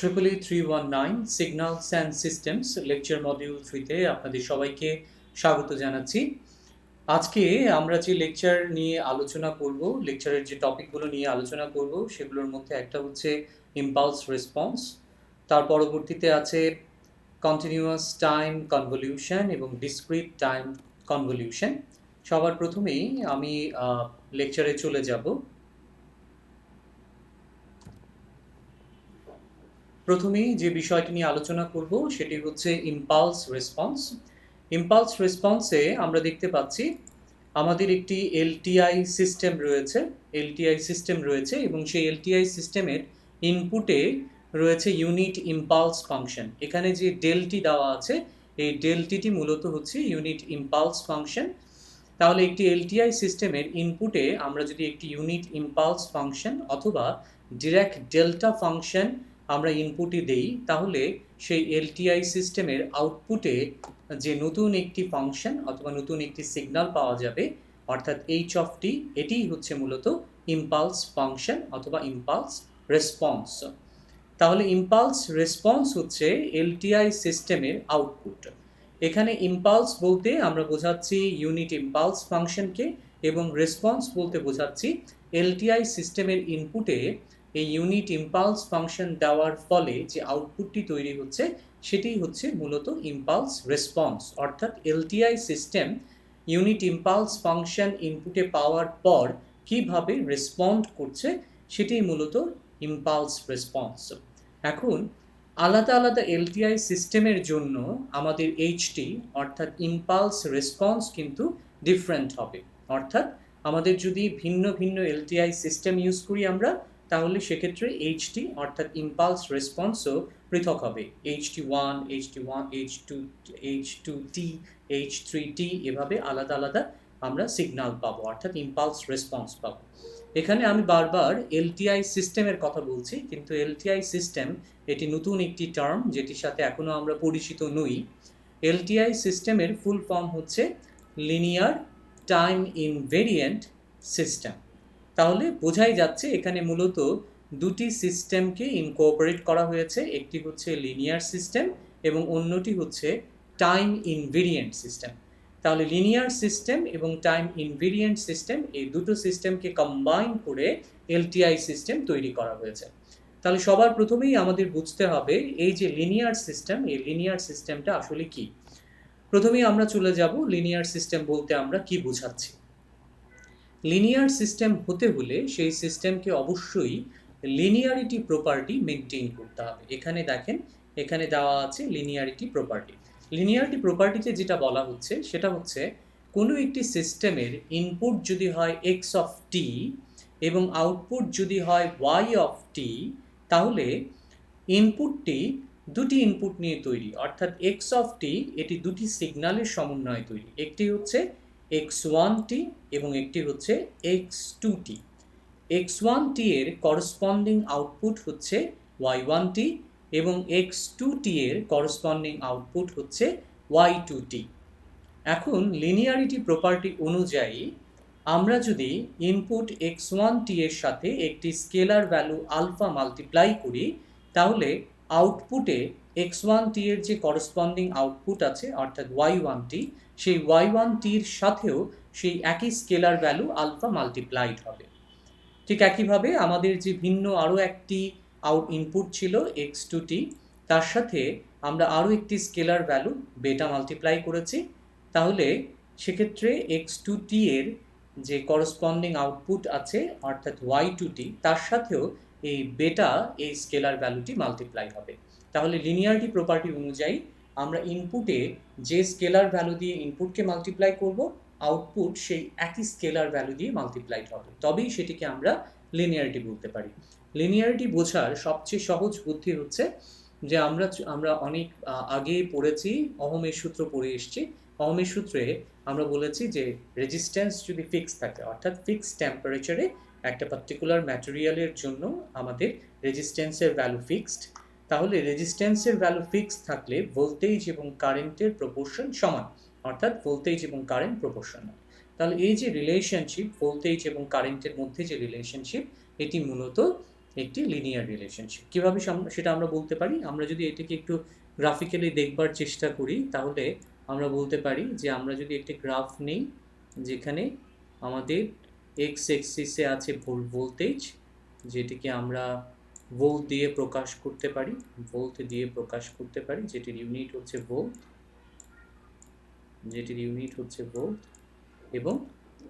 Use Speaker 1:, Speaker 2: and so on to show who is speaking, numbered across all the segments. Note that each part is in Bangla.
Speaker 1: EEE 319 signals and systems lecture module 3-তে আপনাদের সবাইকে স্বাগত জানাচ্ছি। আজকে আমরা যে লেকচার নিয়ে আলোচনা করব, লেকচারের যে টপিকগুলো নিয়ে আলোচনা করব সেগুলোর মধ্যে একটা হচ্ছে ইম্পালস রেসপন্স, তার পরবর্তীতে আছে কন্টিনিউয়াস টাইম কনভলিউশন এবং ডিসক্রিট টাইম কনভলিউশন। সবার প্রথমেই আমি লেকচারে চলে যাব। প্রথমেই যে বিষয়টি নিয়ে আলোচনা করব সেটি হচ্ছে ইম্পালস রেসপন্স। ইম্পালস রেসপন্সে আমরা দেখতে পাচ্ছি আমাদের একটি এলটিআই সিস্টেম রয়েছে এবং সেই এলটিআই সিস্টেমের ইনপুটে রয়েছে ইউনিট ইম্পালস ফাংশন। এখানে যে ডেলটি দেওয়া আছে, এই ডেলটিটি মূলত হচ্ছে ইউনিট ইম্পালস ফাংশন। তাহলে একটি এলটিআই সিস্টেমের ইনপুটে আমরা যদি একটি ইউনিট ইম্পালস ফাংশন অথবা ডিরেক্ট ডেল্টা ফাংশন আমরা ইনপুটে দেই, তাহলে সেই এলটিআই সিস্টেমের আউটপুটে যে নতুন একটি ফাংশন অথবা নতুন একটি সিগন্যাল পাওয়া যাবে, অর্থাৎ এইচ অফ টি, এটিই হচ্ছে মূলত ইম্পালস ফাংশন অথবা ইম্পালস রেসপন্স। তাহলে ইম্পালস রেসপন্স হচ্ছে এলটিআই সিস্টেমের আউটপুট। এখানে ইম্পালস বলতে আমরা বোঝাচ্ছি ইউনিট ইম্পালস ফাংশনকে এবং রেসপন্স বলতে বোঝাচ্ছি এলটিআই সিস্টেমের ইনপুটে এই ইউনিট ইম্পালস ফাংশন দেওয়ার ফলে যে আউটপুটটি তৈরি হচ্ছে সেটাই হচ্ছে মূলত ইম্পালস রেসপন্স। অর্থাৎ LTI system unit impulse function ইনপুটে পাওয়ার পর কিভাবে রেসপন্ড করছে সেটাই মূলত ইম্পালস রেসপন্স। এখন আলাদা আলাদা এলটিআই সিস্টেমের জন্য আমাদের এইচটি অর্থাৎ ইম্পালস রেসপন্স কিন্তু ডিফারেন্ট হবে। অর্থাৎ আমাদের যদি ভিন্ন ভিন্ন এলটিআই সিস্টেম ইউজ করি আমরা, তাহলে সেক্ষেত্রে এইচটি অর্থাৎ ইম্পালস রেসপন্সও পৃথক হবে। এইচ1, এইচ2টি, এইচ3টি, এভাবে আলাদা আলাদা আমরা সিগন্যাল পাবো, অর্থাৎ ইম্পালস রেসপন্স পাবো। এখানে আমি বারবার এলটিআই সিস্টেমের কথা বলছি, কিন্তু এলটিআই সিস্টেম এটি নতুন একটি টার্ম যেটির সাথে এখনও আমরা পরিচিত নই। এলটিআই সিস্টেমের ফুল ফর্ম হচ্ছে লিনিয়ার টাইম ইনভেরিয়েন্ট সিস্টেম। তাহলে বোঝাই যাচ্ছে এখানে মূলত দুটি সিস্টেমকে ইনকর্পোরেট করা হয়েছে, একটি হচ্ছে লিনিয়ার সিস্টেম এবং অন্যটি হচ্ছে টাইম ইনভেরিয়েন্ট সিস্টেম। তাহলে লিনিয়ার সিস্টেম এবং টাইম ইনভেরিয়েন্ট সিস্টেম, এই দুটো সিস্টেমকে কম্বাইন করে এলটিআই সিস্টেম তৈরি করা হয়েছে। তাহলে সবার প্রথমেই আমাদের বুঝতে হবে এই যে লিনিয়ার সিস্টেম, এই লিনিয়ার সিস্টেমটা আসলে কি। প্রথমেই আমরা চলে যাব লিনিয়ার সিস্টেম বলতে আমরা কি বোঝাচ্ছি। লিনিয়ার সিস্টেম হতে হলে সেই সিস্টেমকে অবশ্যই লিনিয়ারিটি প্রপার্টি মেনটেন করতে হবে। এখানে দেখেন, এখানে দেওয়া আছে লিনিয়ারিটি প্রপার্টি। লিনিয়ারিটি প্রপার্টিতে যেটা বলা হচ্ছে সেটা হচ্ছে কোনো একটি সিস্টেমের ইনপুট যদি হয় এক্স অফ টি এবং আউটপুট যদি হয় ওয়াই অফ টি, তাহলে ইনপুটটি দুটি ইনপুট নিয়ে তৈরি, অর্থাৎ এক্স অফ টি এটি দুটি সিগন্যালের সমন্বয়ে তৈরি। একটি হচ্ছে x1t এবং একটি হচ্ছে x2t। x1t এর করসপন্ডিং আউটপুট হচ্ছে y1t এবং x2t এর করসপন্ডিং আউটপুট হচ্ছে y2t। এখন লিনিয়ারিটি প্রপার্টি অনুযায়ী আমরা যদি ইনপুট x1t এর সাথে একটি স্কেলার ভ্যালু আলফা মাল্টিপ্লাই করি, তাহলে আউটপুটে x1t এর যে করসপন্ডিং আউটপুট আছে অর্থাৎ y1t, সেই y1tর সাথেও সেই একই স্কেলার ভ্যালু আলফা মাল্টিপ্লাইড হবে। ঠিক একইভাবে আমাদের যে ভিন্ন আরও একটি ইনপুট ছিল x2t, তার সাথে আমরা আরও একটি স্কেলার ভ্যালু বেটা মাল্টিপ্লাই করেছি। তাহলে সেক্ষেত্রে x2t এর যে করসপন্ডিং আউটপুট আছে অর্থাৎ y2t, তার সাথেও এই বেটা এই স্কেলার ভ্যালুটি মাল্টিপ্লাই হবে। তাহলে লিনিয়ারিটি প্রপার্টি অনুযায়ী আমরা ইনপুটে যে স্কেলার ভ্যালু দিয়ে ইনপুটকে মাল্টিপ্লাই করব, আউটপুট সেই একই স্কেলার ভ্যালু দিয়ে মাল্টিপ্লাইড হবে, তবেই সেটিকে আমরা লিনিয়ারিটি বলতে পারি। লিনিয়ারিটি বোঝার সবচেয়ে সহজ বুদ্ধি হচ্ছে যে আমরা অনেক আগে পড়েছি, অহমের সূত্র পড়ে এসেছি। অহমের সূত্রে আমরা বলেছি যে রেজিস্ট্যান্স যদি ফিক্স থাকে, অর্থাৎ ফিক্সড টেম্পারেচারে একটা পার্টিকুলার ম্যাটেরিয়ালের জন্য আমাদের রেজিস্ট্যান্সের ভ্যালু ফিক্সড, তাহলে রেজিস্ট্যান্সের ভ্যালু ফিক্সড থাকলে ভোল্টেজ এবং কারেন্টের প্রপোর্শন সমান, অর্থাৎ ভোল্টেজ এবং কারেন্ট প্রপোর্শনাল। তাহলে এই যে রিলেশনশিপ ভোল্টেজ এবং কারেন্টের মধ্যে যে রিলেশনশিপ, এটি মূলত একটি লিনিয়ার রিলেশনশিপ। কীভাবে সেটা আমরা বলতে পারি, আমরা যদি এটাকে একটু গ্রাফিক্যালি দেখবার চেষ্টা করি তাহলে আমরা বলতে পারি যে আমরা যদি একটি গ্রাফ নিই যেখানে আমাদের এক্স এক্সিসে আছে ভোল্টেজ, যেটিকে আমরা ভোল্ট দিয়ে প্রকাশ করতে পারি, যেটির ইউনিট হচ্ছে ভোল্ট, এবং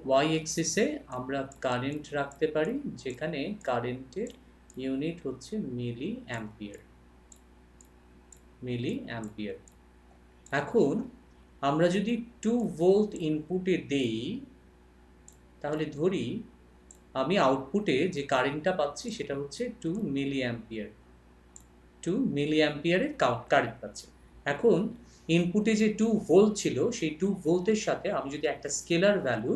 Speaker 1: ওয়াই এক্সিসে আমরা কারেন্ট রাখতে পারি, যেখানে কারেন্টের ইউনিট হচ্ছে মিলি অ্যাম্পিয়ার। এখন আমরা যদি 2 ভোল্ট ইনপুটে দেই তাহলে ধরি আমি আউটপুটে যে কারেন্টটা পাচ্ছি সেটা হচ্ছে 2 মিলি অ্যাম্পিয়ারের কারেন্ট পাচ্ছি। এখন ইনপুটে যে 2 ভোল্ট ছিল সেই 2 ভোল্টের সাথে আমি যদি একটা স্কেলার ভ্যালু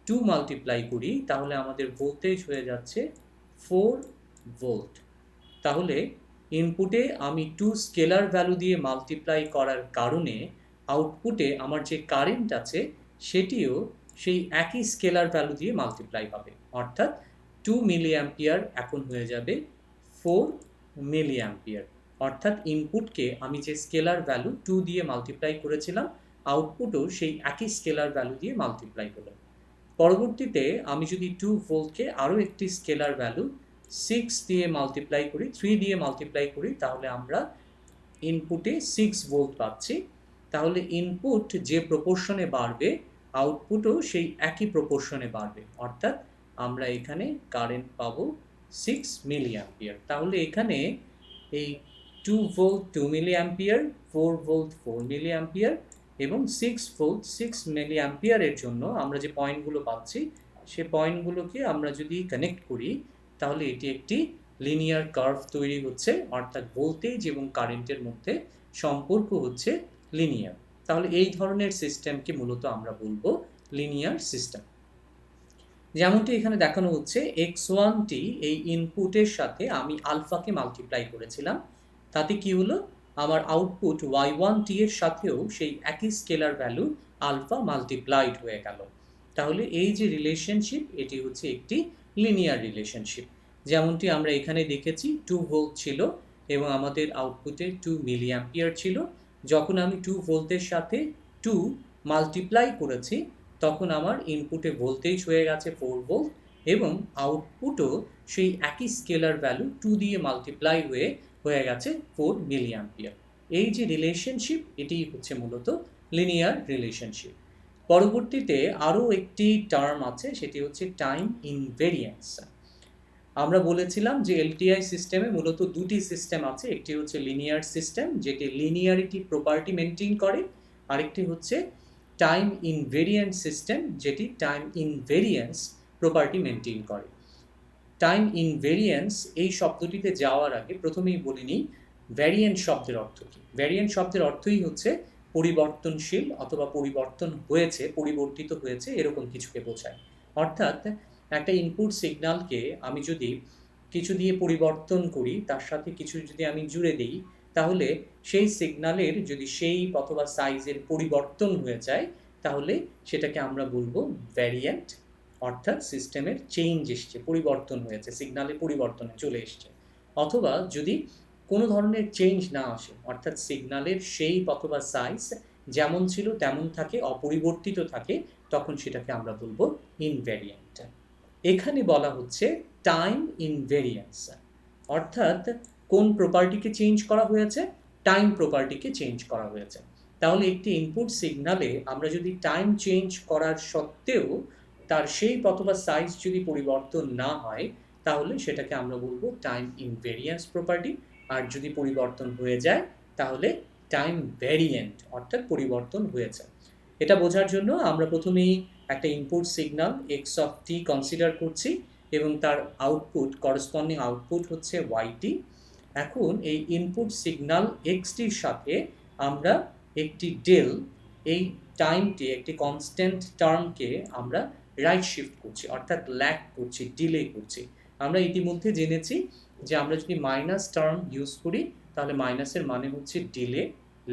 Speaker 1: 2 মাল্টিপ্লাই করি তাহলে আমাদের ভোল্টেজ হয়ে যাচ্ছে 4 ভোল্ট। তাহলে ইনপুটে আমি 2 স্কেলার ভ্যালু দিয়ে মাল্টিপ্লাই করার কারণে আউটপুটে আমার যে কারেন্ট আছে সেটিও সেই একই স্কেলার ভ্যালু দিয়ে মাল্টিপ্লাই পাবে, অর্থাৎ 2 মিলি অ্যাম্পিয়ার এখন হয়ে যাবে 4 মিলি অ্যাম্পিয়ার। অর্থাৎ ইনপুটকে আমি যে স্কেলার ভ্যালু 2 দিয়ে মাল্টিপ্লাই করেছিলাম আউটপুটও সেই একই স্কেলার ভ্যালু দিয়ে মাল্টিপ্লাই হলো। পরবর্তীতে আমি যদি 2 ভোল্টকে আরও একটি স্কেলার ভ্যালু 6 দিয়ে মাল্টিপ্লাই করি, 3 দিয়ে মাল্টিপ্লাই করি, তাহলে আমরা ইনপুটে 6 ভোল্ট পাচ্ছি। তাহলে ইনপুট যে প্রপোর্শনে বাড়বে আউটপুটও সেই একই প্রপোর্শনে বাড়বে, অর্থাৎ আমরা এখানে কারেন্ট পাবো 6 মিলি অ্যাম্পিয়ার। তাহলে এখানে এই 2 volt 2 milli ampere, 4 volt 4 milli ampere এবং 6 ভোল্ট 6 মিলি অ্যাম্পিয়ারের জন্য আমরা যে পয়েন্টগুলো পাচ্ছি সে পয়েন্টগুলোকে আমরা যদি কানেক্ট করি তাহলে এটি একটি লিনিয়ার কার্ভ তৈরি হচ্ছে, অর্থাৎ ভোল্টেজ এবং কারেন্টের মধ্যে সম্পর্ক হচ্ছে লিনিয়ার। তাহলে এই ধরনের সিস্টেমকে মূলত আমরা বলবো লিনিয়ার সিস্টেম। যেমনটি এখানে দেখানো হচ্ছে x1টি এই ইনপুটের সাথে আমি আলফাকে মাল্টিপ্লাই করেছিলাম, তাতে কি হলো আমার আউটপুট y1t এর সাথেও সেই একই স্কেলার ভ্যালু আলফা মাল্টিপ্লাইড হয়ে গেল। তাহলে এই যে রিলেশনশিপ এটি হচ্ছে একটি লিনিয়ার রিলেশনশিপ। যেমনটি আমরা এখানে দেখেছি 2 ভোল্ট ছিল এবং আমাদের আউটপুটে 2 মিলি অ্যাম্পিয়ার ছিল। যখন আমি 2 ভোল্টের সাথে 2 মাল্টিপ্লাই করেছি তখন আমার ইনপুটে ভোল্টেজ হয়ে গেছে 4 ভোল্ট এবং আউটপুটও সেই একই স্কেলার ভ্যালু 2 দিয়ে মাল্টিপ্লাই হয়ে গেছে 4 মিলি অ্যাম্পিয়ার। এই যে রিলেশনশিপ এটি হচ্ছে মূলত লিনিয়ার রিলেশনশিপ। পরবর্তীতে আরও একটি টার্ম আছে, সেটি হচ্ছে টাইম ইনভেরিয়েন্স। আমরা বলেছিলাম যে এলটিআই সিস্টেমে মূলত দুটি সিস্টেম আছে, একটি হচ্ছে লিনিয়ার সিস্টেম যেটি লিনিয়ারিটি প্রপার্টি মেনটেন করে, আরেকটি হচ্ছে টাইম ইনভেরিয়েন্ট সিস্টেম যেটি টাইম ইনভেরিয়েন্স প্রপার্টি মেনটেন করে। টাইম ইনভেরিয়েন্স এই শব্দটিতে যাওয়ার আগে প্রথমেই বলে নিই ভ্যারিয়েন্ট শব্দের অর্থ কী। ভ্যারিয়েন্ট শব্দের অর্থই হচ্ছে পরিবর্তনশীল অথবা পরিবর্তিত হয়েছে এরকম কিছুকে বোঝায়। অর্থাৎ একটা ইনপুট সিগন্যালকে আমি যদি কিছু দিয়ে পরিবর্তন করি, তার সাথে কিছু যদি আমি জুড়ে দিই, তাহলে সেই সিগন্যালের যদি শেপ অথবা সাইজের পরিবর্তন হয়ে যায় তাহলে সেটাকে আমরা বলবো ভ্যারিয়েন্ট, অর্থাৎ সিস্টেমের চেঞ্জ এসছে, পরিবর্তন হয়েছে, সিগন্যালে পরিবর্তনে চলে এসছে। অথবা যদি কোনো ধরনের চেঞ্জ না আসে, অর্থাৎ সিগন্যালের শেপ অথবা সাইজ যেমন ছিল তেমন থাকে, অপরিবর্তিত থাকে, তখন সেটাকে আমরা বলবো ইনভ্যারিয়েন্ট। এখানে বলা হচ্ছে টাইম ইনভেরিয়েন্স, অর্থাৎ কোন প্রপার্টিকে চেঞ্জ করা হয়েছে, টাইম প্রপার্টিকে চেঞ্জ করা হয়েছে। তাহলে একটি ইনপুট সিগন্যালে আমরা যদি টাইম চেঞ্জ করার সত্ত্বেও তার শেপ অথবা সাইজ যদি পরিবর্তন না হয় তাহলে সেটাকে আমরা বলবো টাইম ইনভেরিয়েন্স প্রপার্টি, আর যদি পরিবর্তন হয়ে যায় তাহলে টাইম ভ্যারিয়েন্ট, অর্থাৎ পরিবর্তন হয়েছে। এটা বোঝার জন্য আমরা প্রথমেই একটা input signal x of T consider করছি এবং তার আউটপুট করসপন্ডিং আউটপুট হচ্ছে ওয়াইটি। এখন এই ইনপুট সিগন্যাল এক্সটির সাথে আমরা একটি ডেল, এই টাইমটি একটি কনস্ট্যান্ট টার্মকে আমরা রাইট শিফট করছি, অর্থাৎ ল্যাগ করছি, ডিলে করছি। আমরা ইতিমধ্যে জেনেছি যে আমরা যদি মাইনাস টার্ম ইউজ করি তাহলে মাইনাসের মানে হচ্ছে ডিলে,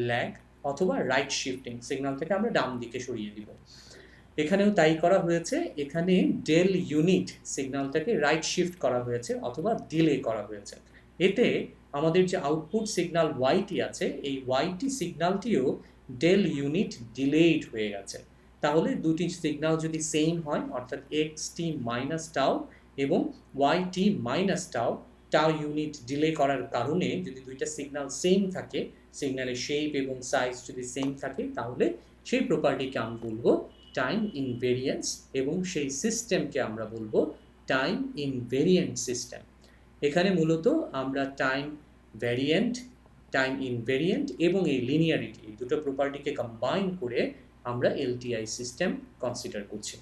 Speaker 1: ল্যাগ অথবা রাইট শিফটিং, সিগন্যাল থেকে আমরা ডান দিকে সরিয়ে দিব। এখানেও তাই করা হয়েছে, এখানে ডেল ইউনিট সিগন্যালটাকে রাইট শিফট করা হয়েছে অথবা ডিলে করা হয়েছে। এতে আমাদের যে আউটপুট সিগন্যাল ওয়াইটি আছে, এই ওয়াইটি সিগন্যালটিও ডেল ইউনিট ডিলেড হয়ে গেছে। তাহলে দুটি সিগন্যাল যদি সেম হয়, অর্থাৎ এক্স টি মাইনাস টাও এবং ওয়াইটি মাইনাস টাও, টাও ইউনিট ডিলে করার কারণে যদি দুইটা সিগন্যাল সেম থাকে, সিগন্যালের শেপ এবং সাইজ যদি সেম থাকে, তাহলে সেই প্রপার্টিকে আমি বলবো টাইম ইনভেরিয়েন্স এবং সেই সিস্টেমকে আমরা বলবো টাইম ইনভেরিয়েন্ট সিস্টেম। এখানে মূলত আমরা টাইম ভ্যারিয়েন্ট, টাইম ইনভেরিয়েন্ট এবং এই লিনিয়ারিটি, এই দুটো প্রপার্টিকে কম্বাইন করে আমরা এলটিআই সিস্টেম কনসিডার করছি।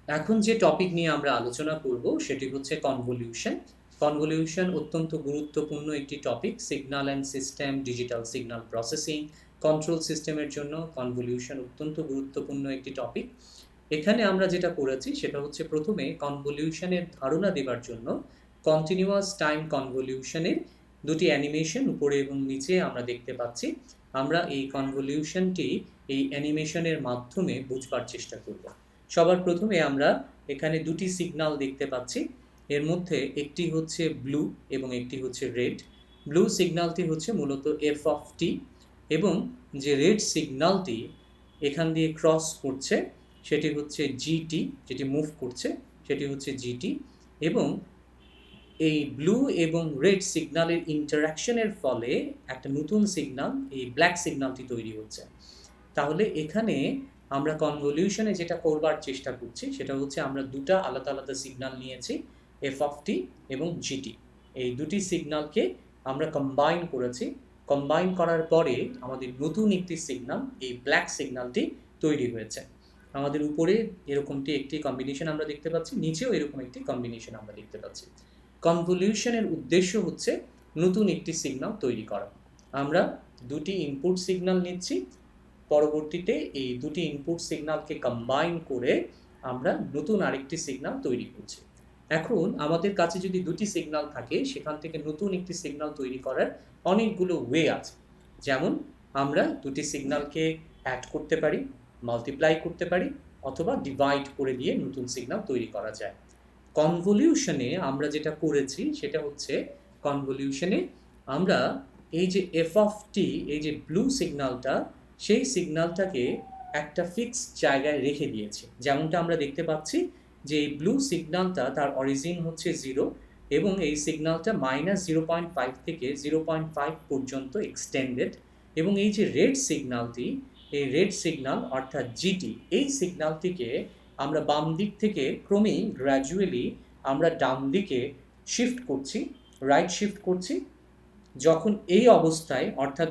Speaker 1: এখন যে টপিক নিয়ে আমরা আলোচনা করব সেটি হচ্ছে কনভলিউশন। কনভলিউশন অত্যন্ত গুরুত্বপূর্ণ একটি topic. Signal and system, digital signal processing, control সিস্টেমের জন্য কনভলিউশন অত্যন্ত গুরুত্বপূর্ণ একটি টপিক। এখানে আমরা যেটা করেছি সেটা হচ্ছে প্রথমে কনভলিউশনের ধারণা দেবার জন্য কন্টিনিউয়াস টাইম কনভলিউশনের দুটি অ্যানিমেশন উপরে এবং নিচে আমরা দেখতে পাচ্ছি। আমরা এই কনভলিউশনটি এই অ্যানিমেশনের মাধ্যমে বুঝবার চেষ্টা করব। সবার প্রথমে আমরা এখানে দুটি সিগন্যাল দেখতে পাচ্ছি। এর মধ্যে একটি হচ্ছে ব্লু এবং একটি হচ্ছে রেড। ব্লু সিগন্যালটি হচ্ছে মূলত এফ অফ টি এবং যে রেড সিগন্যালটি এখান দিয়ে ক্রস করছে সেটি হচ্ছে জিটি, যেটি মুভ করছে সেটি হচ্ছে জিটি। এবং এই ব্লু এবং রেড সিগন্যালের ইন্টারাকশনের ফলে একটা নতুন সিগন্যাল, এই ব্ল্যাক সিগন্যালটি তৈরি হচ্ছে। তাহলে এখানে আমরা কনভলিউশনে যেটা করবার চেষ্টা করছি সেটা হচ্ছে আমরা দুটা আলাদা আলাদা সিগন্যাল নিয়েছি, এফ অফ টি এবং জিটি। এই দুটি সিগন্যালকে আমরা কম্বাইন করেছি। কম্বাইন করার পরে আমাদের নতুন একটি সিগন্যাল, এই ব্ল্যাক সিগন্যালটি তৈরি হয়েছে। আমাদের উপরে এরকমটি একটি কম্বিনেশন আমরা দেখতে পাচ্ছি, নিচেও এরকম একটি কম্বিনেশন আমরা দেখতে পাচ্ছি। কনভলিউশনের উদ্দেশ্য হচ্ছে নতুন একটি সিগন্যাল তৈরি করা। আমরা দুটি ইনপুট সিগন্যাল নিচ্ছি, পরবর্তীতে এই দুটি ইনপুট সিগন্যালকে কম্বাইন করে আমরা নতুন আরেকটি সিগন্যাল তৈরি করছি। এখন আমাদের কাছে যদি দুটি সিগন্যাল থাকে, সেখান থেকে নতুন একটি সিগন্যাল তৈরি করার অনেকগুলো ওয়ে আছে। যেমন আমরা দুটি সিগন্যালকে অ্যাড করতে পারি, মাল্টিপ্লাই করতে পারি, অথবা ডিভাইড করে দিয়ে নতুন সিগন্যাল তৈরি করা যায়। কনভলিউশনে আমরা যেটা করেছি সেটা হচ্ছে, কনভলিউশনে আমরা এই যে এফ অফ টি, এই যে ব্লু সিগন্যালটা, সেই সিগন্যালটাকে একটা ফিক্সড জায়গায় রেখে দিয়েছি। যেমনটা আমরা দেখতে পাচ্ছি যে এই ব্লু সিগন্যালটা তার অরিজিন হচ্ছে 0 এবং এই সিগন্যালটা -0.5 থেকে 0.5 পর্যন্ত এক্সটেন্ডেড। এবং এই যে রেড সিগন্যালটি, এই রেড সিগন্যাল অর্থাৎ জিটি, এই সিগন্যালটিকে আমরা বাম দিক থেকে ক্রমেই গ্র্যাজুয়ালি আমরা ডান দিকে শিফট করছি, রাইট শিফট করছি। যখন এই অবস্থায় অর্থাৎ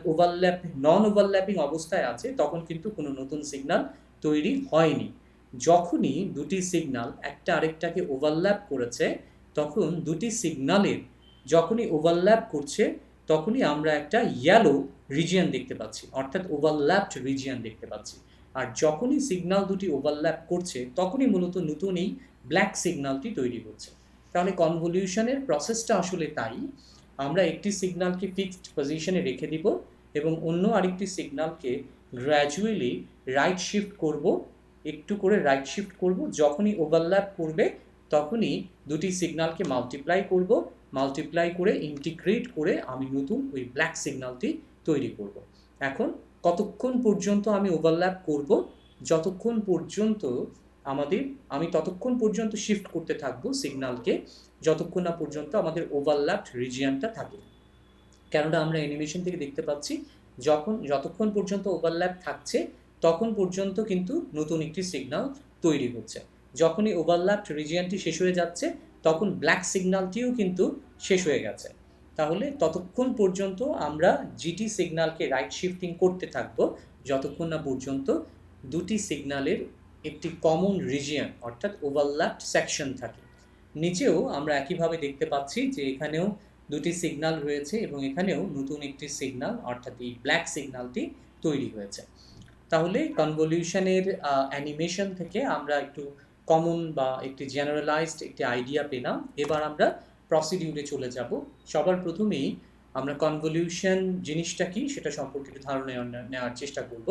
Speaker 1: নন ওভারল্যাপিং অবস্থায় আছে, তখন কিন্তু কোনো নতুন সিগন্যাল তৈরি হয়নি। যখনই দুটি সিগন্যাল একটা আরেকটাকে ওভারল্যাপ করেছে, তখন দুটি সিগন্যালের যখনই ওভারল্যাপ করছে তখনই আমরা একটা ইয়েলো রিজিয়ন দেখতে পাচ্ছি, অর্থাৎ ওভারল্যাপড রিজিয়ন দেখতে পাচ্ছি। আর যখনই সিগন্যাল দুটি ওভারল্যাপ করছে তখনই মূলত নতুন এই ব্ল্যাক সিগন্যালটি তৈরি হচ্ছে। তাহলে কনভলিউশনের প্রসেসটা আসলে তাই। আমরা একটি সিগন্যালকে ফিক্সড পজিশনে রেখে দিব এবং অন্য আরেকটি সিগন্যালকে গ্র্যাজুয়ালি রাইট শিফট করব, একটু করে রাইট শিফট করব। যখনই ওভারল্যাপ করবে তখনই দুটি সিগন্যালকে মাল্টিপ্লাই করব, মাল্টিপ্লাই করে ইন্টিগ্রেট করে আমি নতুন ওই ব্ল্যাক সিগন্যালটি তৈরি করব। এখন কতক্ষণ পর্যন্ত আমি ওভারল্যাপ করব, যতক্ষণ পর্যন্ত আমি ততক্ষণ পর্যন্ত শিফট করতে থাকবো সিগন্যালকে, যতক্ষণ না পর্যন্ত আমাদের ওভারল্যাপড রিজিয়নটা থাকে। কেননা আমরা অ্যানিমেশন থেকে দেখতে পাচ্ছি যতক্ষণ পর্যন্ত ওভারল্যাপ থাকছে তখন পর্যন্ত কিন্তু নতুন একটি সিগন্যাল তৈরি হচ্ছে। যখনই ওভারল্যাপড রিজিয়নটি শেষ হয়ে যাচ্ছে তখন ব্ল্যাক সিগন্যালটিও কিন্তু শেষ হয়ে গেছে। তাহলে ততক্ষণ পর্যন্ত আমরা জিটি সিগন্যালকে রাইট শিফটিং করতে থাকবো যতক্ষণ না পর্যন্ত দুটি সিগন্যালের একটি কমন রিজিয়ন অর্থাৎ ওভারল্যাপড সেকশন থাকে। নিচেও আমরা একইভাবে দেখতে পাচ্ছি যে এখানেও দুটি সিগন্যাল রয়েছে এবং এখানেও নতুন একটি সিগন্যাল অর্থাৎ এই ব্ল্যাক সিগন্যালটি তৈরি হয়েছে। তাহলে কনভলিউশনের অ্যানিমেশন থেকে আমরা একটু কমন বা একটি জেনারেলাইজড একটি আইডিয়া পেলাম। এবার আমরা প্রসিডিউরে চলে যাব। সবার প্রথমেই আমরা কনভলিউশন জিনিসটা কি সেটা সম্পর্কে একটু ধারণা নেওয়ার চেষ্টা করব।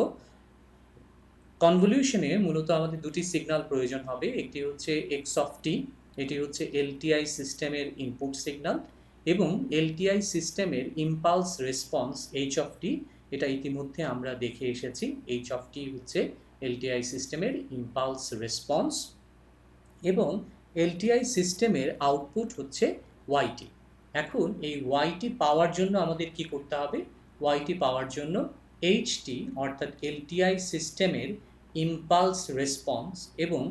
Speaker 1: কনভলিউশনে মূলত আমাদের দুটি সিগন্যাল প্রয়োজন হবে, একটি হচ্ছে এক্স অফ টি, এটি হচ্ছে এলটিআই সিস্টেমের ইনপুট সিগন্যাল, এবং এলটিআই সিস্টেমের ইম্পালস রেসপন্স এইচ অফ টি, এটা ইতিমধ্যে আমরা দেখে এসেছি। এইচ অফ টি হচ্ছে এলটিআই সিস্টেমের ইম্পালস রেসপন্স, এবং এলটিআই সিস্টেমের আউটপুট হচ্ছে ওয়াইটি। এখন এই ওয়াইটি পাওয়ার জন্য আমাদের কি করতে হবে? ওয়াইটি পাওয়ার জন্য এইচটি অর্থাৎ এলটিআই সিস্টেমের ইম্পালস রেসপন্স এবং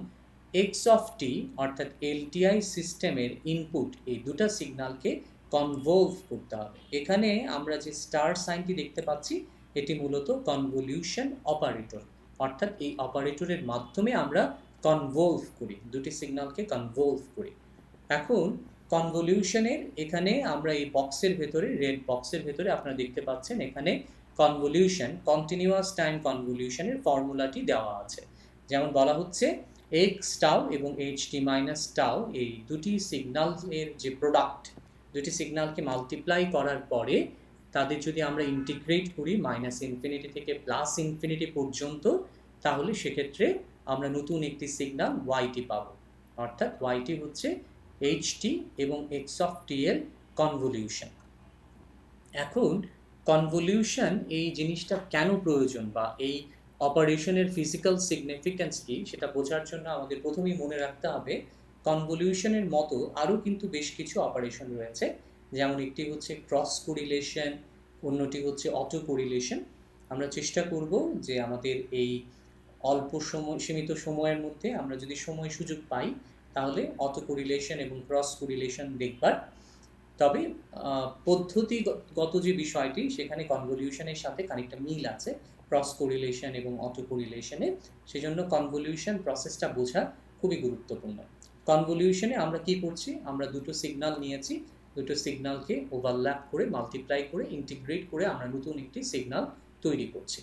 Speaker 1: এক্স অফ টি অর্থাৎ এলটিআই সিস্টেমের ইনপুট, এই দুটা সিগন্যালকে কনভলভ করতে হবে। এখানে আমরা যে স্টার সাইনটি দেখতে পাচ্ছি এটি মূলত কনভলিউশন অপারেটর, অর্থাৎ এই অপারেটরের মাধ্যমে আমরা কনভলভ করি, দুটি সিগন্যালকে কনভলভ করি। এখন কনভলিউশনের এখানে আমরা এই বক্সের ভেতরে, রেড বক্সের ভেতরে আপনারা দেখতে পাচ্ছেন এখানে কনভলিউশন, কন্টিনিউয়াস টাইম কনভলিউশনের ফর্মুলাটি দেওয়া আছে। যেমন বলা হচ্ছে এক্স টাউ এবং এইচ টি মাইনাস টাউ, এই দুটি সিগন্যালের যে প্রোডাক্ট, দুটি সিগন্যালকে মাল্টিপ্লাই করার পরে তাদের যদি আমরা ইন্টিগ্রেট করি মাইনাস ইনফিনিটি থেকে প্লাস ইনফিনিটি পর্যন্ত, তাহলে সেক্ষেত্রে আমরা নতুন একটি সিগন্যাল ওয়াইটি পাবো, অর্থাৎ ওয়াইটি হচ্ছে এইচটি এবং এক্স অফ টি এর কনভলিউশন। এখন কনভলিউশন এই জিনিসটা কেন প্রয়োজন বা এই অপারেশনের ফিজিক্যাল সিগনিফিক্যান্স কি, সেটা বোঝার জন্য আমাদের প্রথমেই মনে রাখতে হবে কনভলিউশনের মতো আরও কিন্তু বেশ কিছু অপারেশন রয়েছে। যেমন একটি হচ্ছে ক্রস কোরিলেশন, অন্যটি হচ্ছে অটো কোরিলেশন। আমরা চেষ্টা করব যে আমাদের এই অল্প সময়, সীমিত সময়ের মধ্যে আমরা যদি সময় সুযোগ পাই তাহলে অটো কোরিলেশন এবং ক্রস কোরিলেশন দেখবার। তবে পদ্ধতিগত যে বিষয়টি সেখানে কনভলিউশনের সাথে খানিকটা মিল আছে ক্রস কোরিলেশন এবং অটো কোরিলেশনে, সেজন্য কনভলিউশন প্রসেসটা বোঝা খুবই গুরুত্বপূর্ণ। কনভলিউশনে আমরা কি করছি? আমরা দুটো সিগন্যাল নিয়েছি, দুটো সিগন্যালকে ওভারল্যাপ করে মাল্টিপ্লাই করে ইন্টিগ্রেট করে আমরা নতুন একটি সিগন্যাল তৈরি করছি।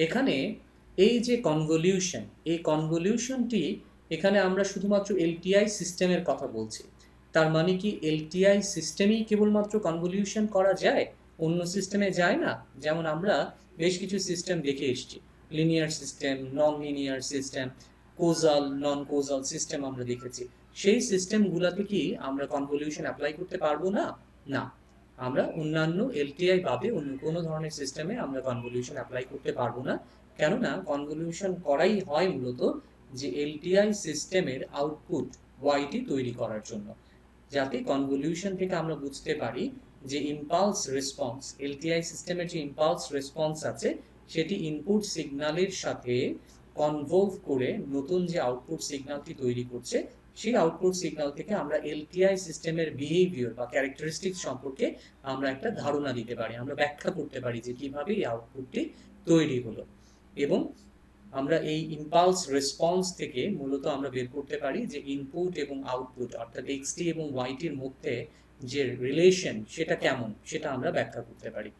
Speaker 1: এখানে এই যে কনভলিউশন, এই কনভলিউশনটি এখানে আমরা শুধুমাত্র এলটিআই সিস্টেমের কথা বলছি। তার মানে কি এলটিআই সিস্টেমেই কেবলমাত্র কনভলিউশন করা যায়, অন্য সিস্টেমে যায় না? যেমন আমরা বেশ কিছু সিস্টেম দেখে এসেছি, linear system, non linear system, causal, non causal system আমরা দেখেছি। সেই সিস্টেমগুলোতে কি আমরা কনভলিউশন অ্যাপ্লাই করতে পারবো না? না, আমরা অন্যান্য এলটিআই বাদে অন্য কোনো ধরনের সিস্টেমে আমরা কনভলিউশন অ্যাপ্লাই করতে পারবো না। কেননা কনভলিউশন করাই হয় মূলত যে এলটিআই সিস্টেমের আউটপুট ওয়াইটি তৈরি করার জন্য, যাতে কনভলিউশন থেকে আমরা বুঝতে পারি যে ইম্পালস রেসপন্স, এলটিআই সিস্টেমের যে ইম্পালস রেসপন্স আছে সেটি ইনপুট সিগন্যালের সাথে কনভলভ করে নতুন যে আউটপুট সিগন্যালটি তৈরি করছে, সেই আউটপুট সিগন্যাল থেকে আমরা এলটিআই সিস্টেমের বিহেভিয়ার বা ক্যারেক্টারিস্টিক্স সম্পর্কে আমরা একটা ধারণা দিতে পারি, আমরা ব্যাখ্যা করতে পারি যে কিভাবে এই আউটপুটটি তৈরি হলো। এবং আমরা এই ইম্পালস রেসপন্স থেকে মূলত আমরা বের করতে পারি যে ইনপুট এবং আউটপুট অর্থাৎ এক্সটি এবং ওয়াইটির মধ্যে যে রিলেশন সেটা কেমন, সেটা আমরা ব্যাখ্যা করতে পারি।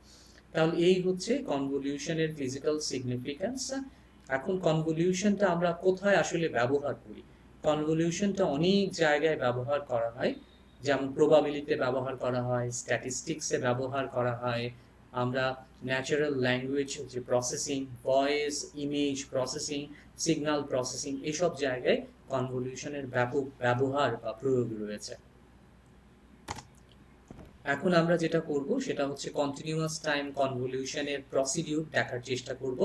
Speaker 1: তাহলে এই হচ্ছে কনভলিউশনের ফিজিক্যাল সিগনিফিক্যান্স। এখন কনভলিউশনটা আমরা কোথায় আসলে ব্যবহার করি? কনভলিউশনটা অনেক জায়গায় ব্যবহার করা হয়, যেমন প্রবাবিলিটিতে ব্যবহার করা হয়, স্ট্যাটিস্টিক্সে ব্যবহার করা হয়, আমরা ন্যাচারাল ল্যাঙ্গুয়েজ যে processing, voice, image processing, signal processing, এসব জায়গায় কনভলিউশনের ব্যাপক ব্যবহার বা প্রয়োগ রয়েছে। এখন আমরা যেটা করব সেটা হচ্ছে কন্টিনিউয়াস টাইম কনভলিউশনের প্রসিডিউর দেখার চেষ্টা করব,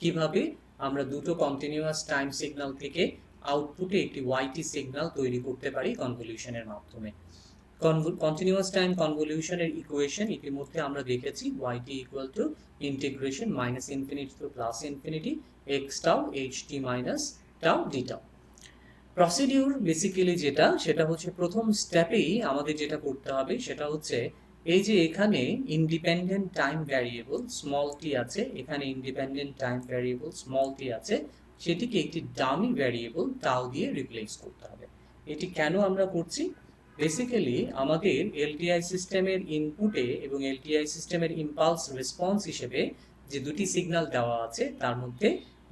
Speaker 1: কিভাবে আমরা দুটো কন্টিনিউয়াস টাইম সিগন্যাল থেকে আউটপুটে একটি ওয়াইটি সিগন্যাল তৈরি করতে পারি কনভলিউশনের মাধ্যমে। কন্টিনিউয়াস টাইম কনভলিউশনের ইকুয়েশন ইতিমধ্যে আমরা দেখেছি, yt equal to integration minus infinity two plus infinity x tau h t minus tau D tau. Procedure basically যেটা, সেটা হচ্ছে প্রথম স্টেপেই আমাদের যেটা করতে হবে সেটা হচ্ছে এই যে এখানে ইন্ডিপেন্ডেন্ট টাইম ভ্যারিয়েবল স্মল টি আছে, এখানে ইন্ডিপেন্ডেন্ট টাইম ভ্যারিয়েবল স্মল টি আছে, সেটিকে একটি ডামি ভ্যারিয়েবল টাউ দিয়ে রিপ্লেস করতে হবে। এটি কেন আমরা করছি? বেসিক্যালি আমাদের এলটিআই সিস্টেমের ইনপুটে এবং এলটিআই সিস্টেমের ইম্পালস রেসপন্স হিসেবে যে দুটি সিগন্যাল দেওয়া আছে তার মধ্যে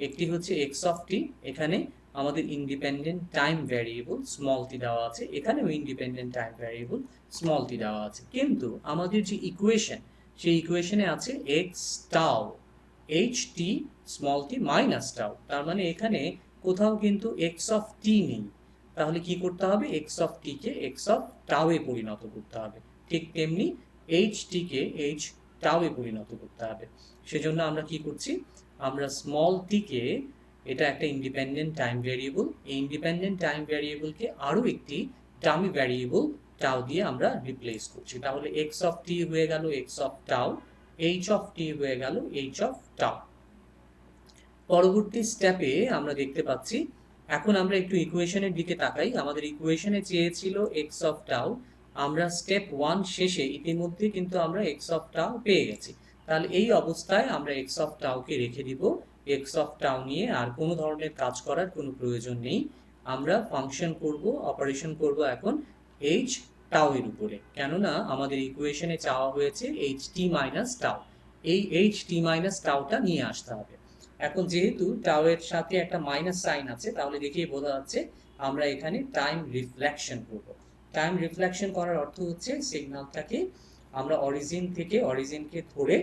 Speaker 1: একটি হচ্ছে এক্স অফ টি, এখানে আমাদের independent time variable small t দেওয়া আছে, এখানেও independent time variable small t দেওয়া আছে। কিন্তু আমাদের যে ইকুয়েশন, সেই ইকুয়েশনে আছে x tau h t small t minus tau, তার মানে এখানে কোথাও কিন্তু এক্স অফ টি নেই। তাহলে কি করতে হবে, এক্স অফ টি কে এক্স অফ টাউ এ পরিণত করতে হবে। ঠিক তেমনি এইচ টি কে এইচ টাউ এ পরিণত করতে হবে। সেজন্য আমরা কি করছি, আমরা স্মল টি কে, এটা একটা ইন্ডিপেন্ডেন্ট টাইম ভ্যারিয়েবল, এই ইন্ডিপেন্ডেন্ট টাইম ভ্যারিয়েবলকে আরও একটি ডামি ভ্যারিয়েবল টাউ দিয়ে আমরা রিপ্লেস করছি। তাহলে এক্স অফ টি হয়ে গেল x of tau, h of t হয়ে গেল এইচ অফ টাউ। পরবর্তী স্টেপে আমরা দেখতে পাচ্ছি, এখন আমরা একটু ইকুয়েশনের দিকে তাকাই। আমাদের ইকুয়েশনে চেয়েছিল এক্স অফ টাউ, আমরা স্টেপ 1 শেষে ইতিমধ্যে কিন্তু আমরা এক্স অফ টাউ পেয়ে গেছি। তাহলে এই অবস্থায় আমরা এক্স অফ টাউকে রেখে দিব। এক্স অফ টাউ নিয়ে আর কোনো ধরনের কাজ করার কোনো প্রয়োজন নেই। আমরা ফাংশন করব, অপারেশন করব এখন এইচ টাউ এর উপরে, কেননা আমাদের ইকুয়েশনে চাওয়া হয়েছে এইচ টি মাইনাস টাউ। এই এইচ টি মাইনাস টাউটা নিয়ে আসতে হবে। এখন যেহেতু টাউ এর সাথে একটা মাইনাস সাইন আছে, তাহলে দেখেই বোঝা যাচ্ছে আমরা এখানে টাইম রিফ্লেকশন করব। টাইম রিফ্লেকশন করার অর্থ হচ্ছে সিগন্যালটাকে আমরা অরিজিনকে ধরে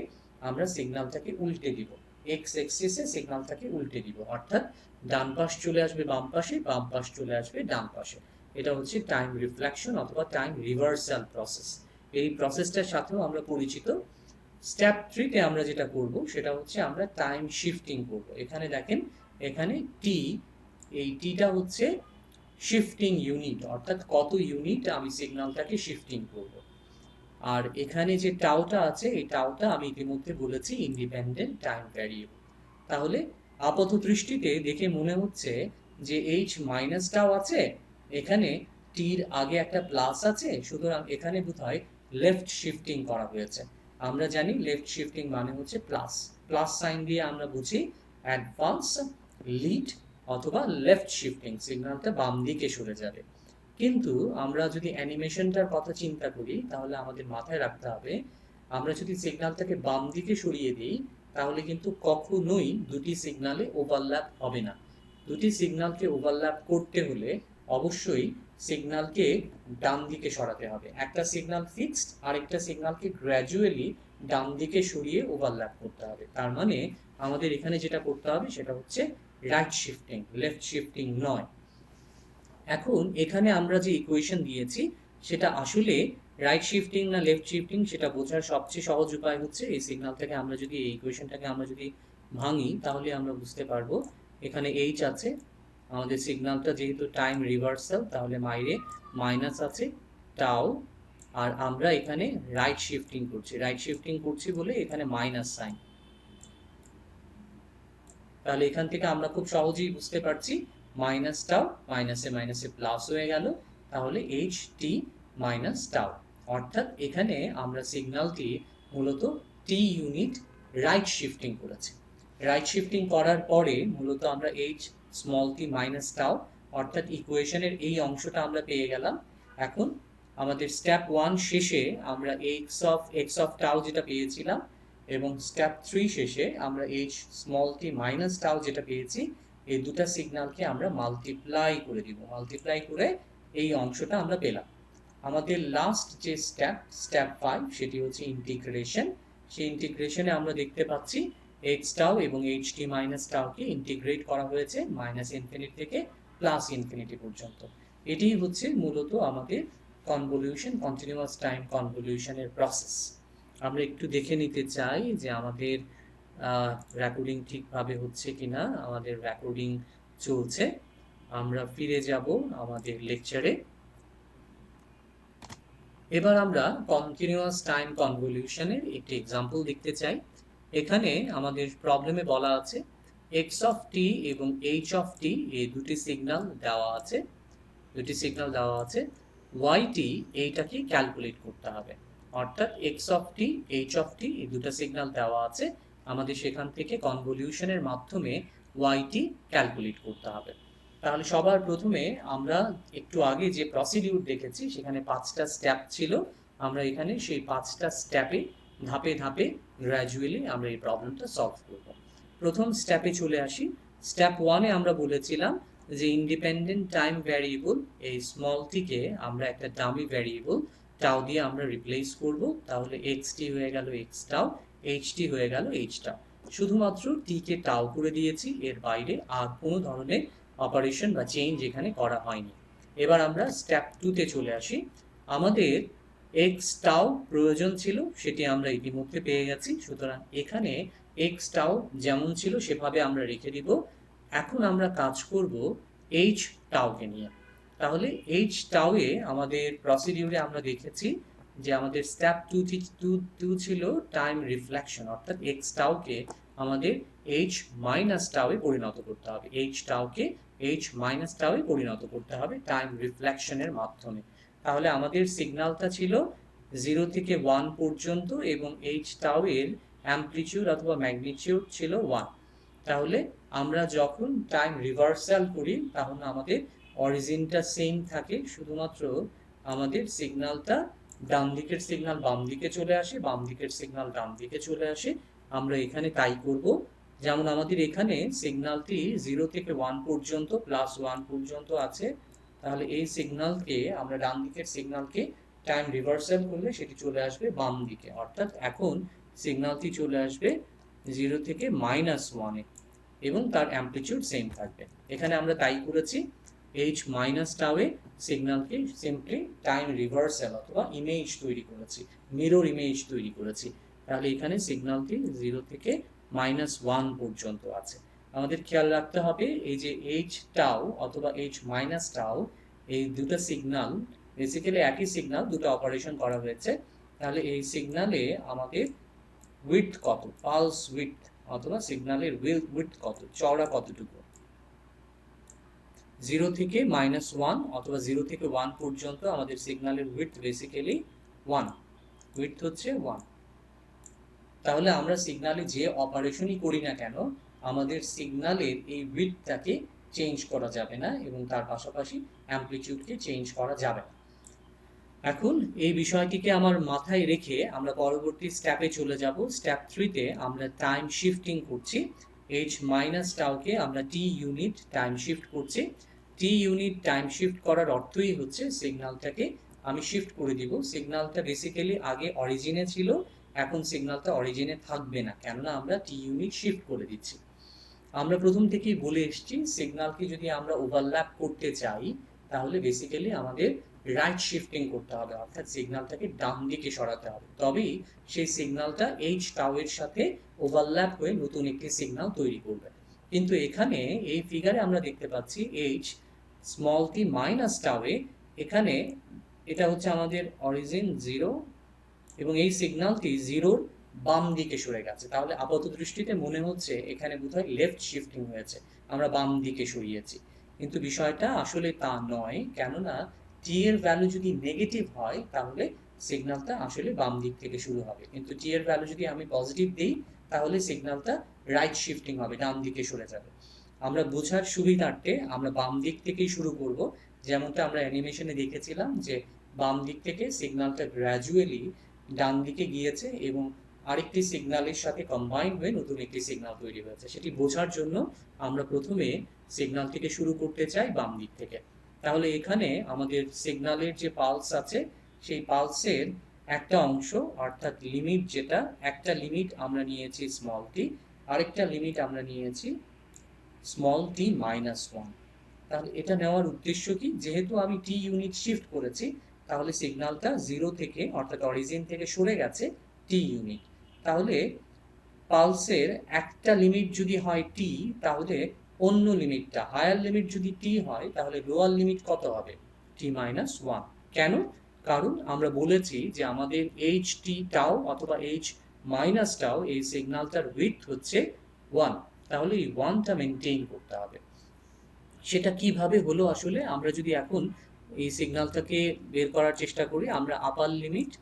Speaker 1: আমরা সিগন্যালটাকে উল্টে দিব, এক্স এক্সিসে সিগন্যালটাকে উল্টে দিব, অর্থাৎ ডান পাশ চলে আসবে বাম পাশে, বাম পাশ চলে আসবে ডান পাশে। এটা হচ্ছে টাইম রিফ্লেকশন অথবা টাইম রিভার্সাল প্রসেস। এই প্রসেসটার সাথেও আমরা পরিচিত। স্টেপ 3 তে আমরা যেটা করব সেটা হচ্ছে আমরা টাইম শিফটিং করব। এখানে দেখেন, এখানে টি, এই টিটা হচ্ছে শিফটিং ইউনিট, অর্থাৎ কত ইউনিট আমি সিগন্যালটাকে শিফটিং করব। আর এখানে যে টাউটা আছে, এই টাউটা আমি ইতিমধ্যে বলেছি ইন্ডিপেন্ডেন্ট টাইম ভ্যারিয়েবল। তাহলে আপাত দৃষ্টিতে দেখে মনে হচ্ছে যে এইচ মাইনাস টাউ আছে, এখানে টির আগে একটা প্লাস আছে, সুতরাং এখানে বোধহয় লেফট শিফটিং করা হয়েছে। আমরা জানি লেফট শিফটিং মানে হচ্ছে প্লাস, প্লাস সাইন দিয়ে আমরা বুঝি অ্যাডভান্স, লিড অথবা লেফট শিফটিং, সিগন্যালটা বাম দিকে সরে যাবে। কিন্তু আমরা যদি অ্যানিমেশনটার কথা চিন্তা করি, তাহলে আমাদের মাথায় রাখতে হবে আমরা যদি সিগন্যালটাকে বাম দিকে সরিয়ে দিই, তাহলে কিন্তু কখনোই দুটি সিগন্যালে ওভারল্যাপ হবে না। দুটি সিগন্যালকে ওভারল্যাপ করতে হলে অবশ্যই সিগন্যালকে ডান দিকে সরাতে হবে। একটা সিগন্যাল ফিক্সড, আরেকটা সিগন্যালকে গ্র্যাজুয়ালি ডান দিকে সরিয়ে ওভারল্যাপ করতে হবে। তার মানে আমাদের এখানে যেটা করতে হবে সেটা হচ্ছে রাইট শিফটিং, লেফট শিফটিং নয়। এখন এখানে আমরা যে ইকুয়েশন দিয়েছি সেটা আসলে রাইট শিফটিং না লেফট শিফটিং সেটা বোঝার সবচেয়ে সহজ উপায় হচ্ছে এই সিগন্যাল থেকে আমরা যদি এই ইকুয়েশনটাকে আমরা যদি ভাঙি, তাহলে আমরা বুঝতে পারবো এখানে এইচ আছে, আমাদের সিগন্যালটা যেহেতু টাইম রিভার্সাল, তাহলে বাইরে মাইনাস আছে টাউ, আর আমরা এখানে রাইট শিফটিং করছি বলে এখানে মাইনাস সাইন। তাহলে এখান থেকে আমরা খুব সহজেই বুঝতে পারছি মাইনাস টাউ মাইনাসে মাইনাসে প্লাস হয়ে গেল, তাহলে এইচ টি মাইনাস টাউ। অর্থাৎ এখানে আমরা সিগন্যালটি মূলত টি ইউনিট রাইট শিফটিং করেছি। রাইট শিফটিং করার পরে মূলত আমরা H small t minus tau, অর্থাৎ ইকুয়েশনের এই অংশটা আমরা পেয়ে গেলাম। এখন আমাদের স্টেপ 1 শেষে আমরা এক্স অফ টাউ যেটা পেয়েছিলাম, এবং স্টেপ 3 শেষে আমরা H small t minus tau যেটা পেয়েছি, এই দুটা সিগন্যালকে আমরা মাল্টিপ্লাই করে দিব। মাল্টিপ্লাই করে এই অংশটা আমরা পেলাম। আমাদের লাস্ট যে স্টেপ 5, সেটি হচ্ছে ইন্টিগ্রেশন। সেই ইন্টিগ্রেশনে আমরা দেখতে পাচ্ছি এক্স টাউ এবং এইচ টি মাইনাস টাউকে ইন্টিগ্রেট করা হয়েছে মাইনাস ইনফিনিটি থেকে প্লাস ইনফিনিটি পর্যন্ত। এটাই হচ্ছে মূলত আমাদের কনভলিউশন, কন্টিনিউয়াস টাইম কনভলিউশনের প্রসেস। আমরা একটু দেখে নিতে চাই যে আমাদের রেকর্ডিং ঠিকভাবে হচ্ছে কিনা। আমাদের রেকর্ডিং চলছে। আমরা ফিরে যাব আমাদের লেকচারে। এবার আমরা কন্টিনিউয়াস টাইম কনভলিউশনের একটি এক্সাম্পল দেখতে চাই। এখানে আমাদের প্রবলেমে বলা আছে এক্স অফ টি এবং এইচ অফ টি এই দুটি সিগন্যাল দেওয়া আছে, ওয়াই টি এইটাকে ক্যালকুলেট করতে হবে। অর্থাৎ x of t h of t এই দুটো সিগন্যাল দেওয়া আছে, আমাদের সেখান থেকে কনভলিউশনের মাধ্যমে ওয়াই টি ক্যালকুলেট করতে হবে। তাহলে সবার প্রথমে আমরা একটু আগে যে প্রসিডিউর দেখেছি সেখানে 5টা স্টেপ ছিল। আমরা এখানে সেই 5টা স্টেপে ধাপে ধাপে গ্র্যাজুয়ালি আমরা এই প্রবলেমটা সলভ করব। প্রথম স্টেপে চলে আসি। স্টেপ 1-এ আমরা বলেছিলাম যে ইন্ডিপেন্ডেন্ট টাইম ভ্যারিয়েবল এই স্মল টিকে আমরা একটা ডামি ভ্যারিয়েবল টাউ দিয়ে আমরা রিপ্লেস করব। তাহলে এক্স টি হয়ে গেল এক্স টাউ, এইচ টি হয়ে গেল এইচ টাউ। শুধুমাত্র টি কে টাও করে দিয়েছি, এর বাইরে আর কোনো ধরনের অপারেশন বা চেঞ্জ এখানে করা হয়নি। এবার আমরা স্টেপ 2-তে চলে আসি। আমাদের এক্স টাও প্রয়োজন ছিল, সেটি আমরা ইতিমধ্যে পেয়ে গেছি, সুতরাং এখানে এক্স টাও যেমন ছিল সেভাবে আমরা রেখে দিব। এখন আমরা কাজ করব এইচ টাওকে নিয়ে। তাহলে এইচ টাও এ আমাদের প্রসিডিউরে আমরা দেখেছি যে আমাদের স্টেপ 2 ছিল টাইম রিফ্লেকশন, অর্থাৎ এক্স টাওকে আমাদের এইচ মাইনাস টাও এ পরিণত করতে হবে। এইচ টাওকে এইচ মাইনাস টাও এ পরিণত করতে হবে টাইম রিফ্লেকশনের মাধ্যমে। তাহলে আমাদের সিগন্যালটা ছিল 0 থেকে 1 পর্যন্ত এবং এইচ টাও এর অ্যামপ্লিটিউড অথবা ম্যাগনিটিউড ছিল 1। তাহলে আমরা যখন টাইম রিভার্সাল করি তখন আমাদের অরিজিনটা সেম থাকে, শুধুমাত্র আমাদের সিগন্যালটা ডান দিকের সিগন্যাল বাম দিকে চলে আসে, বাম দিকের সিগন্যাল ডান দিকে চলে আসে। আমরা এখানে তাই করব। যেমন আমাদের এখানে সিগন্যালটি 0 থেকে 1 পর্যন্ত +1 পর্যন্ত আছে, তাহলে এই সিগন্যালকে আমরা ডান দিকের সিগন্যালকে টাইম রিভার্সাল করলে সেটি চলে আসবে বাম দিকে, অর্থাৎ এখন সিগন্যালটি চলে আসবে 0 থেকে -1 এবং তার অ্যামপ্লিটিউড সেম থাকবে। এখানে আমরা তাই করেছি, এইচ মাইনাস টাওয়ে সিগন্যালকে সিম্পলি টাইম রিভার্সাল অথবা ইমেজ তৈরি করেছি, মিরর ইমেজ তৈরি করেছি। তাহলে এখানে সিগন্যালটি 0 থেকে -1 পর্যন্ত আছে। আমাদের খেয়াল রাখতে হবে এই যে এইচ টাও অথবা এইচ মাইনাস টাও, এই দুটো সিগন্যাল বেসিক্যালি একই সিগন্যাল, দুটো অপারেশন করা হয়েছে। তাহলে এই সিগন্যালে আমাদের উইডথ কত, পালস উইডথ অথবা সিগন্যালের উইডথ কত, চওড়া কতটুকু, 0 থেকে -1 অথবা 0 থেকে 1 পর্যন্ত আমাদের সিগন্যালের উইডথ বেসিক্যালি 1, উইডথ হচ্ছে 1। তাহলে আমরা সিগন্যালে যে অপারেশনই করি না কেন আমাদের সিগন্যালের এই উইডথটাকে চেঞ্জ করা যাবে না এবং তার পাশাপাশি অ্যামপ্লিটিউডকে চেঞ্জ করা যাবে না। এখন এই বিষয়টিকে আমার মাথায় রেখে আমরা পরবর্তী স্টেপে চলে যাব। স্টেপ 3-তে আমরা টাইম শিফটিং করছি। এইচ মাইনাস টাওকে আমরা টি ইউনিট টাইম শিফট করছি। টি ইউনিট টাইম শিফট করার অর্থই হচ্ছে সিগন্যালটাকে আমি শিফট করে দিব। সিগন্যালটা বেসিক্যালি আগে অরিজিনে ছিল, এখন সিগন্যালটা অরিজিনে থাকবে না, কেননা আমরা টি ইউনিট শিফট করে দিচ্ছি। আমরা প্রথম থেকেই বলে এসেছি সিগন্যালকে যদি আমরা ওভারল্যাপ করতে চাই তাহলে বেসিক্যালি আমাদের রাইট শিফটিং করতে হবে, অর্থাৎ সিগন্যালটাকে ডান দিকে সরাতে হবে, তবেই সেই সিগন্যালটা এইচ টাও এর সাথে ওভারল্যাপ হয়ে নতুন একটি সিগন্যাল তৈরি করবে। কিন্তু এখানে এই ফিগারে আমরা দেখতে পাচ্ছি এইচ স্মল টি মাইনাস টাও এ, এখানে এটা হচ্ছে আমাদের অরিজিন 0 এবং এই সিগন্যালটি 0-র বাম দিকে সরে গেছে। তাহলে আপাত দৃষ্টিতে মনে হচ্ছে এখানে বোধহয় লেফট শিফটিং হয়েছে, আমরা বাম দিকে সরিয়েছি, কিন্তু বিষয়টা আসলে তা নয়, কেননা টি এর ভ্যালু যদি নেগেটিভ হয় তাহলে সিগন্যালটা আসলে বাম দিক থেকে শুরু হবে, কিন্তু টি এর ভ্যালু যদি আমি পজিটিভ দিই তাহলে সিগন্যালটা রাইট শিফটিং হবে, ডান দিকে সরে যাবে। আমরা বোঝার সুবিধার্থে আমরা বাম দিক থেকেই শুরু করব, যেমনটা আমরা অ্যানিমেশনে দেখেছিলাম যে বাম দিক থেকে সিগন্যালটা গ্র্যাজুয়ালি ডান দিকে গিয়েছে এবং আরেকটি সিগন্যালের সাথে কম্বাইন হয়ে নতুন একটি সিগন্যাল তৈরি হয়েছে। সেটি বোঝার জন্য আমরা প্রথমে সিগন্যাল থেকে শুরু করতে চাই বাম দিক থেকে। তাহলে এখানে আমাদের সিগন্যালের যে পালস আছে সেই পালসের একটা অংশ অর্থাৎ লিমিট, যেটা একটা লিমিট আমরা নিয়েছি স্মল টি, আরেকটা লিমিট আমরা নিয়েছি স্মল টি -1। তাহলে এটা নেওয়ার উদ্দেশ্য কি, যেহেতু আমি টি ইউনিট শিফট করেছি তাহলে সিগন্যালটা 0 থেকে অর্থাৎ অরিজিন থেকে সরে গেছে টি ইউনিট। তাহলে পালসের একটা লিমিট যদি হয় টি তাহলে অন্য লিমিটটা হায়ার লিমিট যদি টি হয় তাহলে লোয়ার লিমিট কত হবে, টি -1। কেন? কারণ আমরা বলেছি যে আমাদের এইচ টি টাও অথবা এইচ মাইনাস টাও এই সিগন্যালটার উইডথ হচ্ছে 1, তাহলে এই 1টা মেনটেইন করতে হবে। সেটা কিভাবে হলো আসলে, আমরা যদি এখন এই সিগন্যালটাকে বের করার চেষ্টা করি, আমরা আপার লিমিট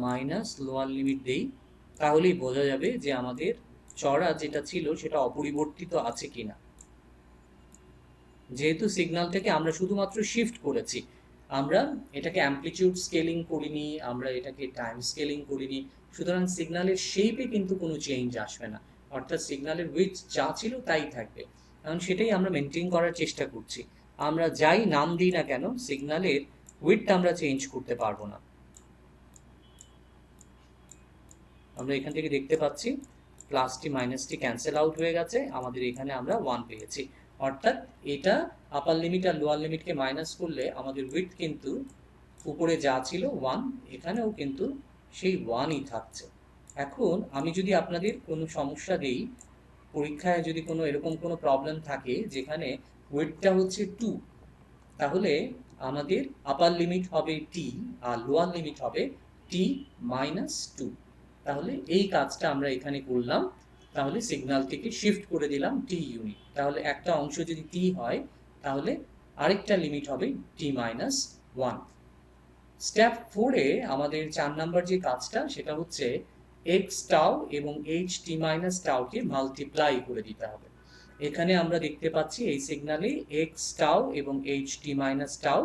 Speaker 1: মাইনাস লোয়ার লিমিট দেই, তাহলেই বোঝা যাবে যে আমাদের চড়া যেটা ছিল সেটা অপরিবর্তিত আছে কিনা। যেহেতু সিগন্যালটাকে আমরা শুধুমাত্র শিফট করেছি, আমরা এটাকে অ্যামপ্লিটিউড স্কেলিং করিনি, আমরা এটাকে টাইম স্কেলিং করিনি, সুতরাং সিগন্যালের শেপে কিন্তু কোনো চেঞ্জ আসবে না, অর্থাৎ সিগন্যালের উইডথ যা ছিল তাই থাকবে, কারণ সেটাই আমরা মেনটেন করার চেষ্টা করছি। আমরা যাই নাম দিই না কেন সিগন্যালের উইডথ আমরা চেঞ্জ করতে পারবো না। আমরা এখান থেকে দেখতে পাচ্ছি প্লাসটি মাইনাসটি ক্যান্সেল আউট হয়ে গেছে, আমাদের এখানে আমরা 1 পেয়েছি। অর্থাৎ এটা আপার লিমিট আর লোয়ার লিমিটকে মাইনাস করলে আমাদের উইথ কিন্তু উপরে যা ছিল 1, এখানেও কিন্তু সেই 1ই থাকছে। এখন আমি যদি আপনাদের কোনো সমস্যা দেই, পরীক্ষায় যদি কোনো এরকম কোনো প্রবলেম থাকে যেখানে ওয়েটটা হচ্ছে 2, তাহলে আমাদের আপার লিমিট হবে টি আর লোয়ার লিমিট হবে টি মাইনাস 2। তাহলে এই কাজটা আমরা এখানে করলাম। তাহলে সিগন্যালটিকে শিফট করে দিলাম টি ইউনিট। তাহলে একটা অংশ যদি টি হয় তাহলে আরেকটা লিমিট হবে টি মাইনাস 1। স্টেপ 4-এ আমাদের 4 নাম্বার যে কাজটা সেটা হচ্ছে এক্স টাউ এবং এইচ টি মাইনাস টাউকে মাল্টিপ্লাই করে দিতে হবে। এখানে আমরা দেখতে পাচ্ছি এই সিগন্যালে এক্স টাউ এবং এইচ টি মাইনাস টাউ,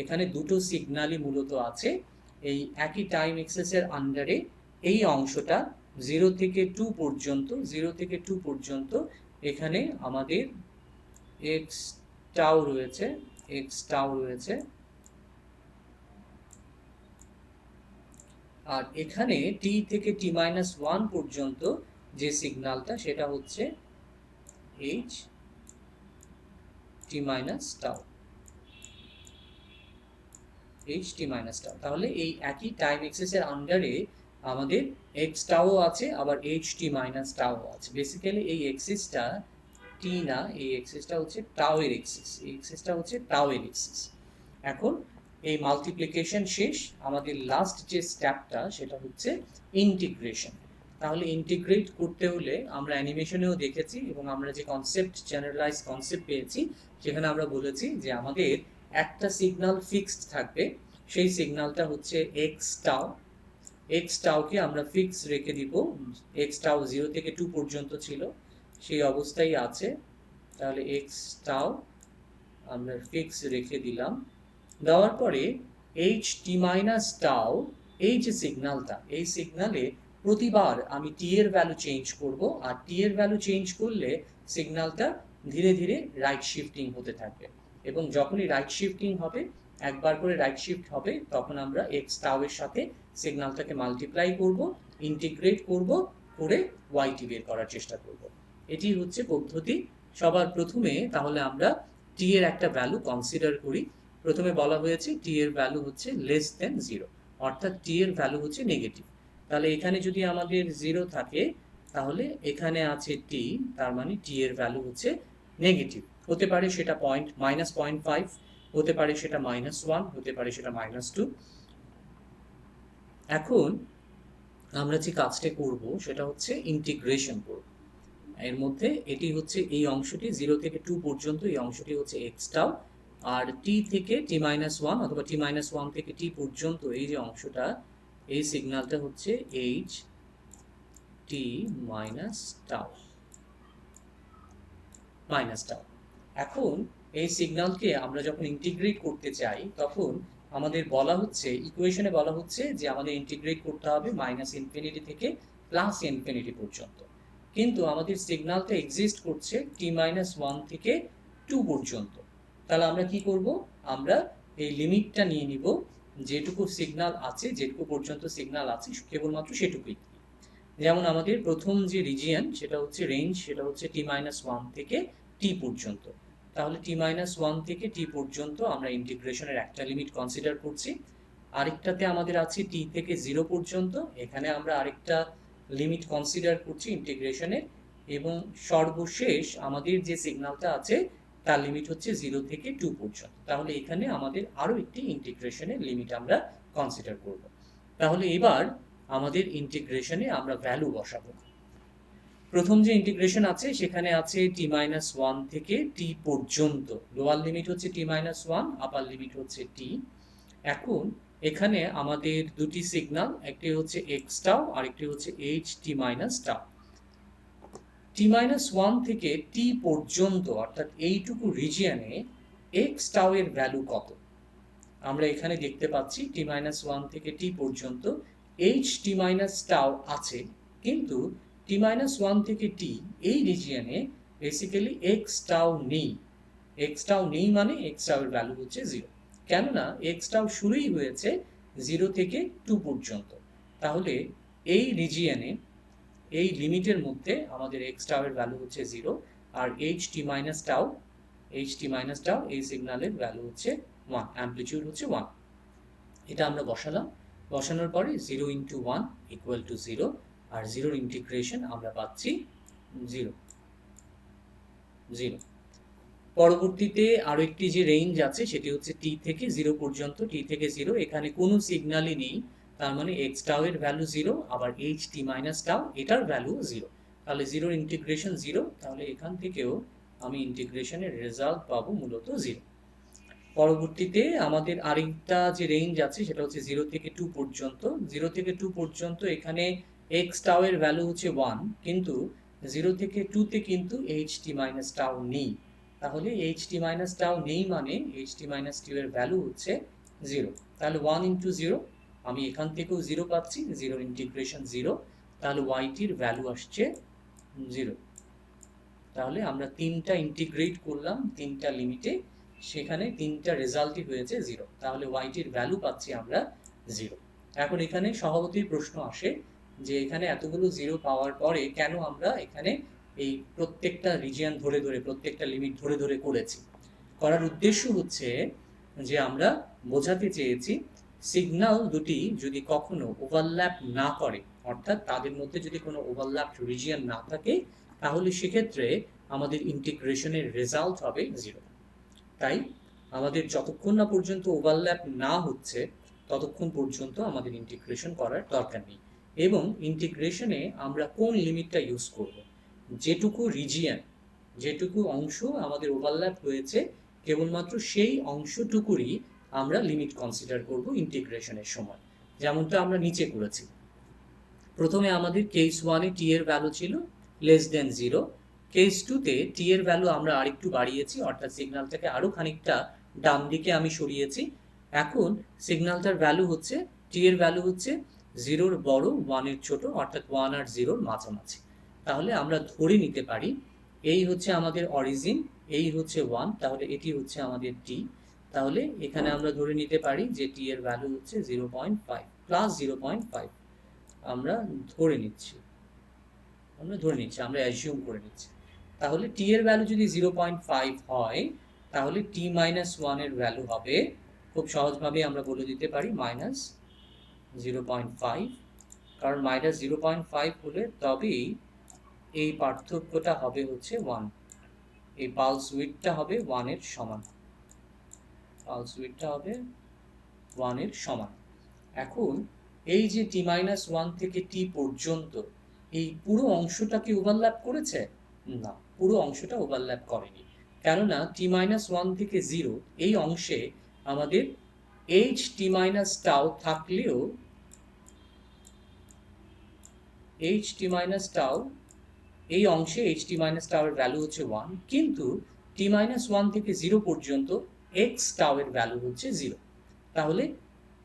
Speaker 1: এখানে দুটো সিগন্যালই মূলত আছে। এই একই টাইম এক্সেসের আন্ডারে এই অংশটা 0 থেকে 2 পর্যন্ত, 0 থেকে 2 পর্যন্ত এখানে আমাদের এক্স টাউ রয়েছে, এক্স টাউ রয়েছে। আর এখানে টি থেকে টি মাইনাস 1 পর্যন্ত যে সিগন্যালটা সেটা হচ্ছে H t minus tau, h t minus tau. তাহলে এই একই টাইম এক্সেসের আন্ডারে আমাদের এক্স টাও আছে, আবার এইচ টি মাইনাস টাও আছে। বেসিক্যালি এই এক্সিসটা টি না, এই এক্সিসটা হচ্ছে টাও এর এক্সিস, এই এক্সিসটা হচ্ছে টাও এর এক্সিস। এখন এই মাল্টিপ্লিকেশন শেষ, আমাদের লাস্ট যে স্টেপটা সেটা হচ্ছে ইন্টিগ্রেশন। তাহলে ইন্টিগ্রেট করতে হলে আমরা অ্যানিমেশনেও দেখেছি এবং আমরা যে কনসেপ্ট, জেনারেলাইজ কনসেপ্ট পেয়েছি সেখানে আমরা বলেছি যে আমাদের একটা সিগন্যাল ফিক্সড থাকবে, সেই সিগন্যালটা হচ্ছে এক্স টাউ। এক্স টাউকে আমরা ফিক্স রেখে দিব, এক্স টাউ 0 থেকে 2 পর্যন্ত ছিল, সেই অবস্থায় আছে। তাহলে এক্স টাউ আমরা ফিক্স রেখে দিলাম। দেওয়ার পরে এইচ টি মাইনাস টাউ, এই যে সিগন্যালটা, এই সিগন্যালে প্রতিবার আমি টি এর ভ্যালু চেঞ্জ করব, আর টি এর ভ্যালু চেঞ্জ করলে সিগন্যালটা ধীরে ধীরে রাইট শিফটিং হতে থাকবে। এবং যখনই রাইট শিফটিং হবে, একবার করে রাইট শিফট হবে, তখন আমরা এক্স টাউ এর সাথে সিগন্যালটাকে মাল্টিপ্লাই করব, ইন্টিগ্রেট করব, করে ওয়াইটি বের করার চেষ্টা করব। এটি হচ্ছে পদ্ধতি। সবার প্রথমে তাহলে আমরা টি এর একটা ভ্যালু কনসিডার করি। প্রথমে বলা হয়েছে টি এর ভ্যালু হচ্ছে লেস দেন 0, অর্থাৎ টি এর ভ্যালু হচ্ছে নেগেটিভ। তাহলে এখানে যদি আমাদের 0 থাকে তাহলে এখানে আছে টি, তার মানে টি এর ভ্যালু হচ্ছে নেগেটিভ। হতে পারে সেটা -0.5, হতে পারে সেটা -1, হতে পারে সেটা -2। এখন আমরা যে কাজটা করব সেটা হচ্ছে ইন্টিগ্রেশন করব। এর মধ্যে এটি হচ্ছে এই অংশটি 0 থেকে 2 পর্যন্ত, এই অংশটি হচ্ছে এক্স টাউ, আর টি থেকে টি মাইনাস 1 অথবা টি মাইনাস 1 থেকে টি পর্যন্ত এই যে অংশটা, এই সিগন্যালটা হচ্ছে H t minus tau, minus tau. এখন এই সিগন্যালকে আমরা যখন ইন্টিগ্রেট করতে চাই তখন আমাদের বলা হচ্ছে, ইকুয়েশনে বলা হচ্ছে যে আমাদের ইন্টিগ্রেট করতে হবে -ইনফিনিটি থেকে +ইনফিনিটি পর্যন্ত। কিন্তু আমাদের সিগন্যালটা এক্সিস্ট করছে t-1 থেকে 2 পর্যন্ত। তাহলে আমরা কি করব? আমরা এই লিমিটটা নিয়ে নিব, যেটুকু সিগন্যাল আছে, যেটুকু পর্যন্ত সিগন্যাল আছে কেবলমাত্র সেটুকুই। যেমন আমাদের প্রথম যে রিজিয়ন সেটা হচ্ছে রেঞ্জ, সেটা হচ্ছে t-1 থেকে t পর্যন্ত। তাহলে t-1 থেকে t পর্যন্ত আমরা ইন্টিগ্রেশনের একটা লিমিট কনসিডার করছি। আরেকটাতে আমাদের আছে t থেকে 0 পর্যন্ত, এখানে আমরা আরেকটা লিমিট কনসিডার করছি ইন্টিগ্রেশনের। এবং সর্বশেষ আমাদের যে সিগন্যালটা আছে তার লিমিট হচ্ছে 0 থেকে 2 পর্যন্ত। তাহলে এখানে আমাদের আরও একটি ইন্টিগ্রেশনের লিমিট আমরা কনসিডার করব। তাহলে এবার আমাদের ইন্টিগ্রেশনে আমরা ভ্যালু বসাবো। প্রথম যে ইন্টিগ্রেশন আছে সেখানে আছে t-1 থেকে t পর্যন্ত, লোয়ার লিমিট হচ্ছে t-1, আপার লিমিট হচ্ছে t। এখন এখানে আমাদের দুটি সিগন্যাল, একটি হচ্ছে এক্স টাউ আর একটি হচ্ছে H t minus tau. t-1 থেকে t পর্যন্ত অর্থাৎ এইটুকু রিজিয়নে এক্স টাউ এর ভ্যালু কত? আমরা এখানে দেখতে পাচ্ছি t-1 থেকে t পর্যন্ত এইচ টি মাইনাস টাউ আছে, কিন্তু t-1 থেকে t এই রিজিয়নে বেসিক্যালি এক্স টাউ নেই। এক্স টাউ নেই মানে এক্স টাউ এর ভ্যালু হচ্ছে 0, কেননা এক্স টাউ শুরুই হয়েছে 0 থেকে 2 পর্যন্ত। তাহলে এই রিজিয়নে এই লিমিটের মধ্যে আমাদের এক্স টাউ এর ভ্যালু হচ্ছে 0 আর এইচ টি মাইনাস টাউ এই সিগন্যালের ভ্যালু হচ্ছে 1, অ্যামপ্লিটিউড হচ্ছে 1। এটা আমরা বসালাম, বসানোর পরে 0 ইন্টু 1 ইকুয়াল টু 0, আর 0 ইন্টিগ্রেশন আমরা পাচ্ছি 0। পরবর্তীতে আরো একটি যে রেঞ্জ আছে সেটি হচ্ছে টি থেকে 0 পর্যন্ত। টি থেকে 0 এখানে কোনো সিগন্যালই নেই, তার মানে এক্স টাউ এর ভ্যালু 0, আবার এইচ টি মাইনাস টাউ এটার ভ্যালু 0, তাহলে 0 ইন্টিগ্রেশন 0, তাহলে এখান থেকেও আমি ইন্টিগ্রেশনের রেজাল্ট পাবো মূলত 0। পরবর্তীতে আমাদের আরেকটা যে রেঞ্জ আছে সেটা হচ্ছে 0 থেকে 2 পর্যন্ত। 0 থেকে 2 পর্যন্ত এখানে এক্স টাউ এর ভ্যালু হচ্ছে 1, কিন্তু 0 থেকে 2 তে কিন্তু এইচ টি মাইনাস টাউ নেই, তাহলে এইচ টি মাইনাস টাউ নেই মানে এইচ টি মাইনাস টিউ এর ভ্যালু হচ্ছে 0, তাহলে 1 ইন্টু 0, আমি এখান থেকেও 0 পাচ্ছি, 0 ইন্টিগ্রেশন 0, তাহলে ওয়াইটির ভ্যালু আসছে 0। তাহলে আমরা তিনটা ইন্টিগ্রেট করলাম তিনটা লিমিটে, সেখানে তিনটা রেজাল্টই হয়েছে 0, তাহলে ওয়াইটির ভ্যালু পাচ্ছি আমরা 0। এখন এখানে স্বভাবতই প্রশ্ন আসে যে এখানে এতগুলো 0 পাওয়ার পরে কেন আমরা এখানে এই প্রত্যেকটা রিজিয়ন ধরে ধরে প্রত্যেকটা লিমিট ধরে ধরে করেছি। করার উদ্দেশ্য হচ্ছে যে আমরা বোঝাতে চেয়েছি সিগন্যাল দুটি যদি কখনো ওভারল্যাপ না করে, অর্থাৎ তাদের মধ্যে যদি কোনো ওভারল্যাপ রিজিয়ন না থাকে, তাহলে সেক্ষেত্রে আমাদের ইন্টিগ্রেশনের রেজাল্ট হবে 0। তাই আমাদের যতক্ষণ না পর্যন্ত ওভারল্যাপ না হচ্ছে ততক্ষণ পর্যন্ত আমাদের ইন্টিগ্রেশন করার দরকার নেই। এবং ইন্টিগ্রেশনে আমরা কোন লিমিটটা ইউজ করব, যেটুকু রিজিয়ন যেটুকু অংশ আমাদের ওভারল্যাপ হয়েছে কেবলমাত্র সেই অংশটুকুরই আমরা লিমিট কনসিডার করব ইন্টিগ্রেশনের সময়, যেমনটা আমরা নিচে করেছি। প্রথমে আমাদের কেস 1 এ টি এর ভ্যালু ছিল লেস দেন 0, কেস 2 তে টি এর ভ্যালু আমরা আরেকটু বাড়িয়েছি, অর্থাৎ সিগন্যালটাকে আরো খানিকটা ডান দিকে আমি সরিয়েছি। এখন সিগন্যালটার ভ্যালু হচ্ছে টি এর ভ্যালু হচ্ছে 0 বড় 1 এর ছোট, অর্থাৎ 1 আর 0 মাঝামাঝি। তাহলে আমরা ধরে নিতে পারি এই হচ্ছে আমাদের অরিজিন, এই হচ্ছে 1, তাহলে এটি হচ্ছে আমাদের টি। তাহলে এখানে আমরা ধরে নিতে পারি যে টি এর ভ্যালু হচ্ছে 0.5 প্লাস 0.5, আমরা ধরে নিচ্ছি আমরা অ্যাজিউম করে নিচ্ছি। তাহলে টি এর ভ্যালু যদি 0.5 হয়, তাহলে টি মাইনাস 1 এর ভ্যালু হবে, খুব সহজভাবে আমরা বলে দিতে পারি মাইনাস 0.5, কারণ মাইনাস 0.5 হলে তবেই এই পার্থক্যটা হবে হচ্ছে 1, এই পালস উইডথটা হবে 1 এর সমান, এখন এই যে টি মাইনাস 1 থেকে টি পর্যন্ত এই পুরো অংশটা কি ওভারল্যাপ করেছে? না, পুরো অংশটা ওভারল্যাপ করেনি, কেননা টি মাইনাস 1 থেকে 0 এই অংশে আমাদের এইচ টি মাইনাস টাউ থাকলেও এইচ টি মাইনাস টাউ এই অংশে এইচ টি মাইনাস টাউ এর ভ্যালু হচ্ছে 1, কিন্তু টি মাইনাস 1 থেকে 0 পর্যন্ত এক্স টাউ এর ভ্যালু হচ্ছে 0। তাহলে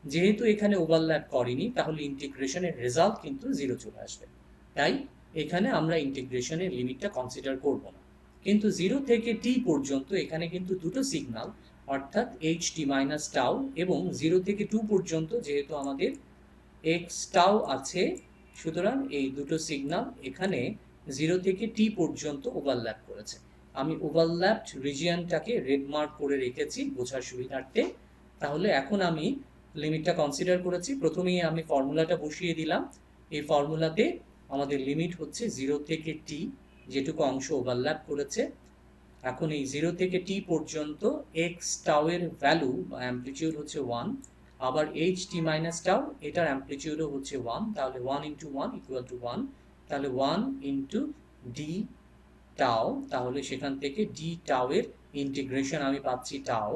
Speaker 1: যেহেতু এখানে ওভারল্যাপ করেনি, তাহলে ইন্টিগ্রেশনের রেজাল্ট কিন্তু 0 চলে আসবে। তাই এখানে আমরা ইন্টিগ্রেশনের লিমিটটা কনসিডার করব না। কিন্তু 0 থেকে টি পর্যন্ত এখানে কিন্তু দুটো সিগন্যাল, অর্থাৎ এইচ টি মাইনাস টাউ এবং 0 থেকে 2 পর্যন্ত যেহেতু আমাদের এক্স টাউ আছে, সুতরাং এই দুটো সিগন্যাল এখানে 0 থেকে টি পর্যন্ত ওভারল্যাপ করেছে। আমি ওভারল্যাপড রিজিয়নটাকে রেড মার্ক করে রেখেছি বোঝার সুবিধার্থে। তাহলে এখন আমি লিমিটটা কনসিডার করেছি, প্রথমেই আমি ফর্মুলাটা বসিয়ে দিলাম। এই ফর্মুলাতে আমাদের লিমিট হচ্ছে 0 থেকে টি, যেটুকু অংশ ওভারল্যাপ করেছে। এখন এই 0 থেকে টি পর্যন্ত এক্স টাউ এর ভ্যালু বা অ্যামপ্লিটিউড হচ্ছে 1, আবার এইচ টি মাইনাস টাউ এটার অ্যামপ্লিটিউডও হচ্ছে 1, তাহলে 1 ইন্টু 1 ইকুয়াল টু 1, তাহলে 1 ইন্টু ডি টাউ, তাহলে সেখান থেকে ডি টাউ এর ইন্টিগ্রেশন আমি পাচ্ছি টাউ,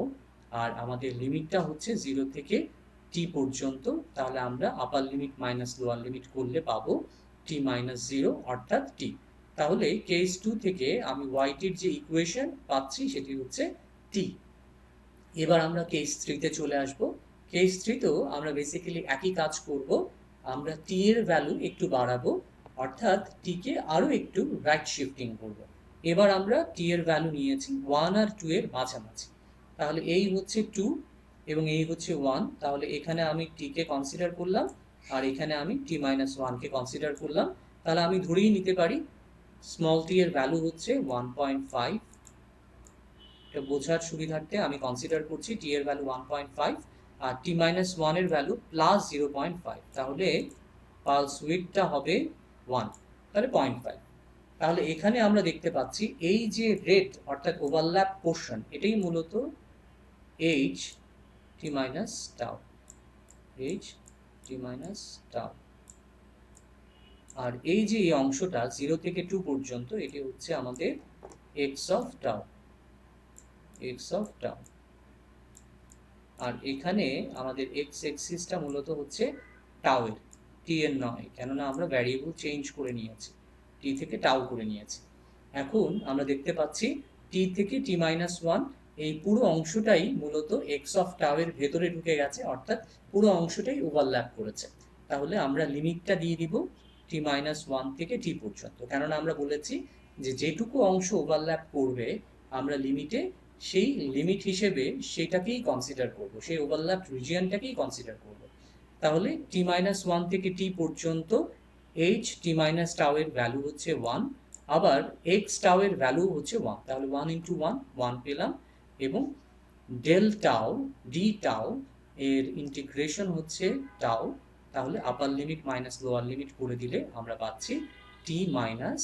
Speaker 1: আর আমাদের লিমিটটা হচ্ছে 0 থেকে টি পর্যন্ত, তাহলে আমরা আপার লিমিট মাইনাস লোয়ার লিমিট করলে পাবো টি মাইনাস 0 অর্থাৎ টি। তাহলে কেস 2 থেকে আমি ওয়াইটির যে ইকুয়েশন পাচ্ছি সেটি হচ্ছে টি। এবার আমরা কেস 3 তে চলে আসব। কেস 3 তেও আমরা বেসিক্যালি একই কাজ করব, আমরা টি এর ভ্যালু একটু বাড়াবো, অর্থাৎ টি কে আরো একটু রাইট শিফটিং করব। এবার আমরা টি এর ভ্যালু নিয়েছি 1 আর 2 এর মাঝামাঝি, তাহলে এই হচ্ছে 2 এবং এই হচ্ছে 1, তাহলে এখানে আমি টি কে কনসিডার করলাম আর এখানে আমি টি মাইনাস 1 কে কনসিডার করলাম। তাহলে আমি ধরেই নিতে পারি স্মল টি এর ভ্যালু হচ্ছে 1.5। এটা বোঝার সুবিধার্থে আমি কনসিডার করছি টি এর ভ্যালু 1.5 আর টি মাইনাস 1 এর ভ্যালু প্লাস 0.5, তাহলে পালস উইডথটা হবে 1, তাহলে 0.5। তাহলে এখানে আমরা দেখতে পাচ্ছি এই যে রেড অর্থাৎ ওভারল্যাপ পোর্শন, এটাই মূলত h t minus tau, h t minus tau. আর এই যে এই অংশটা 0 থেকে 2 পর্যন্ত, এটি হচ্ছে আমাদের x of tau, x of tau. আর এখানে আমাদের এক্স এক্সিসটা মূলত হচ্ছে টাউ এর, টি এর নয়, কেননা আমরা ভ্যারিয়েবল চেঞ্জ করে নিয়েছি, টি থেকে টাউ করে নিয়েছি। এখন আমরা দেখতে পাচ্ছি টি থেকে টি মাইনাস 1 এই পুরো অংশটাই মূলত এক্স অফ টাউ এর ভেতরে ঢুকে গেছে, অর্থাৎ পুরো অংশটাই ওভারল্যাপ করেছে। তাহলে আমরা লিমিটটা দিয়ে দিব টি মাইনাস 1 থেকে টি পর্যন্ত, কেননা আমরা বলেছি যে যেটুকু অংশ ওভারল্যাপ করবে আমরা লিমিটে সেই লিমিট হিসেবে সেটাকেই কনসিডার করব, সেই ওভারল্যাপ রিজিয়নটাকেই কনসিডার করব। তাহলে টি মাইনাস 1 থেকে টি পর্যন্ত এইচ টি মাইনাস টাউ এর ভ্যালু হচ্ছে 1, আবার এক্স টাউ এর ভ্যালু হচ্ছে 1, তাহলে 1 ইন্টু 1 1 পেলাম, এবং ডেল টাউ ডি টাউ এর ইন্টিগ্রেশন হচ্ছে টাউ, তাহলে আপার লিমিট মাইনাস লোয়ার লিমিট করে দিলে আমরা পাচ্ছি টি মাইনাস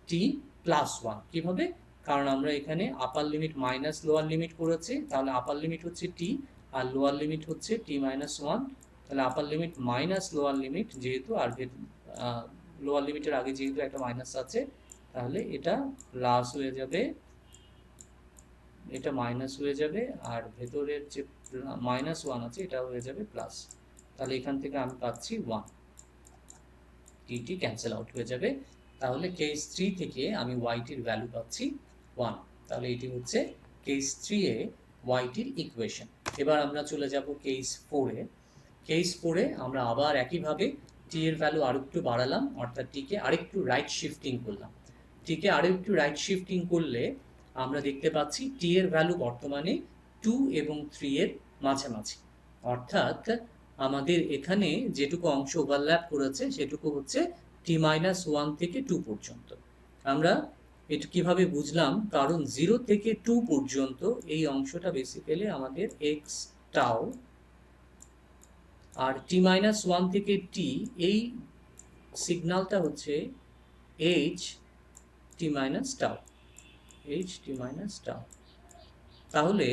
Speaker 1: টি প্লাস 1। কীভাবে? কারণ আমরা এখানে আপার লিমিট মাইনাস লোয়ার লিমিট করেছি, তাহলে আপার লিমিট হচ্ছে টি আর লোয়ার লিমিট হচ্ছে টি মাইনাস 1, তাহলে আপার লিমিট মাইনাস লোয়ার লিমিট, যেহেতু আর লোয়ার লিমিটের আগে যেহেতু একটা মাইনাস আছে, তাহলে এটা প্লাস হয়ে যাবে, এটা মাইনাস হয়ে যাবে, আর ভেতরের যে মাইনাস 1 আছে এটা হয়ে যাবে প্লাস, তাহলে এখান থেকে আমি পাচ্ছি 1, টি ক্যান্সেল আউট হয়ে যাবে। তাহলে কেস 3 থেকে আমি ওয়াইটির ভ্যালু পাচ্ছি 1, তাহলে এটি হচ্ছে কেস 3 এ ওয়াইটির ইকুয়েশন। এবার আমরা চলে যাব কেস 4 এ। কেস 4 এ আমরা আবার একইভাবে টি এর ভ্যালু আরেকটু বাড়ালাম, অর্থাৎ টিকে আরেকটু রাইট শিফটিং করলাম। টিকে আরেকটু রাইট শিফটিং করলে আমরা দেখতে পাচ্ছি টি এর ভ্যালু বর্তমানে 2 এবং 3 এর মাঝামাঝি, অর্থাৎ আমাদের এখানে যেটুকু অংশ ওভারল্যাপ করেছে সেটুকু হচ্ছে টি মাইনাস 1 থেকে 2 পর্যন্ত। আমরা এটা কিভাবে বুঝলাম? কারণ 0 থেকে 2 পর্যন্ত এই অংশটা বেসিক্যালি আমাদের এক্স টাউ, আর টি মাইনাস 1 থেকে টি এই সিগন্যালটা হচ্ছে H t minus tau, h t minus tau. তাহলে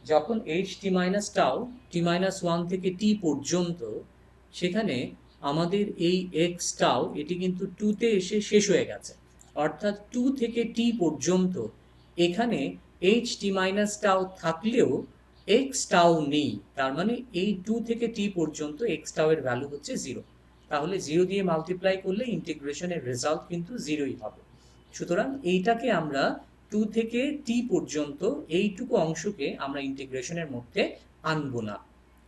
Speaker 1: যখন এইচ টি মাইনাস টাউ টি মাইনাস 1 থেকে টি পর্যন্ত, সেখানে আমাদের এই এক্স টাউ এটি কিন্তু 2তে এসে শেষ হয়ে গেছে, অর্থাৎ 2 থেকে টি পর্যন্ত এখানে এইচ টি মাইনাস টাউ থাকলেও এক্স টাউ নেই, তার মানে এই 2 থেকে টি পর্যন্ত এক্স টাউ এর ভ্যালু হচ্ছে 0। তাহলে 0 দিয়ে মাল্টিপ্লাই করলে ইন্টিগ্রেশনের রেজাল্ট কিন্তু 0ই হবে। সুতরাং এইটাকে আমরা 2 থেকে টি পর্যন্ত এইটুকু অংশকে আমরা ইন্টিগ্রেশনের মধ্যে আনবো না,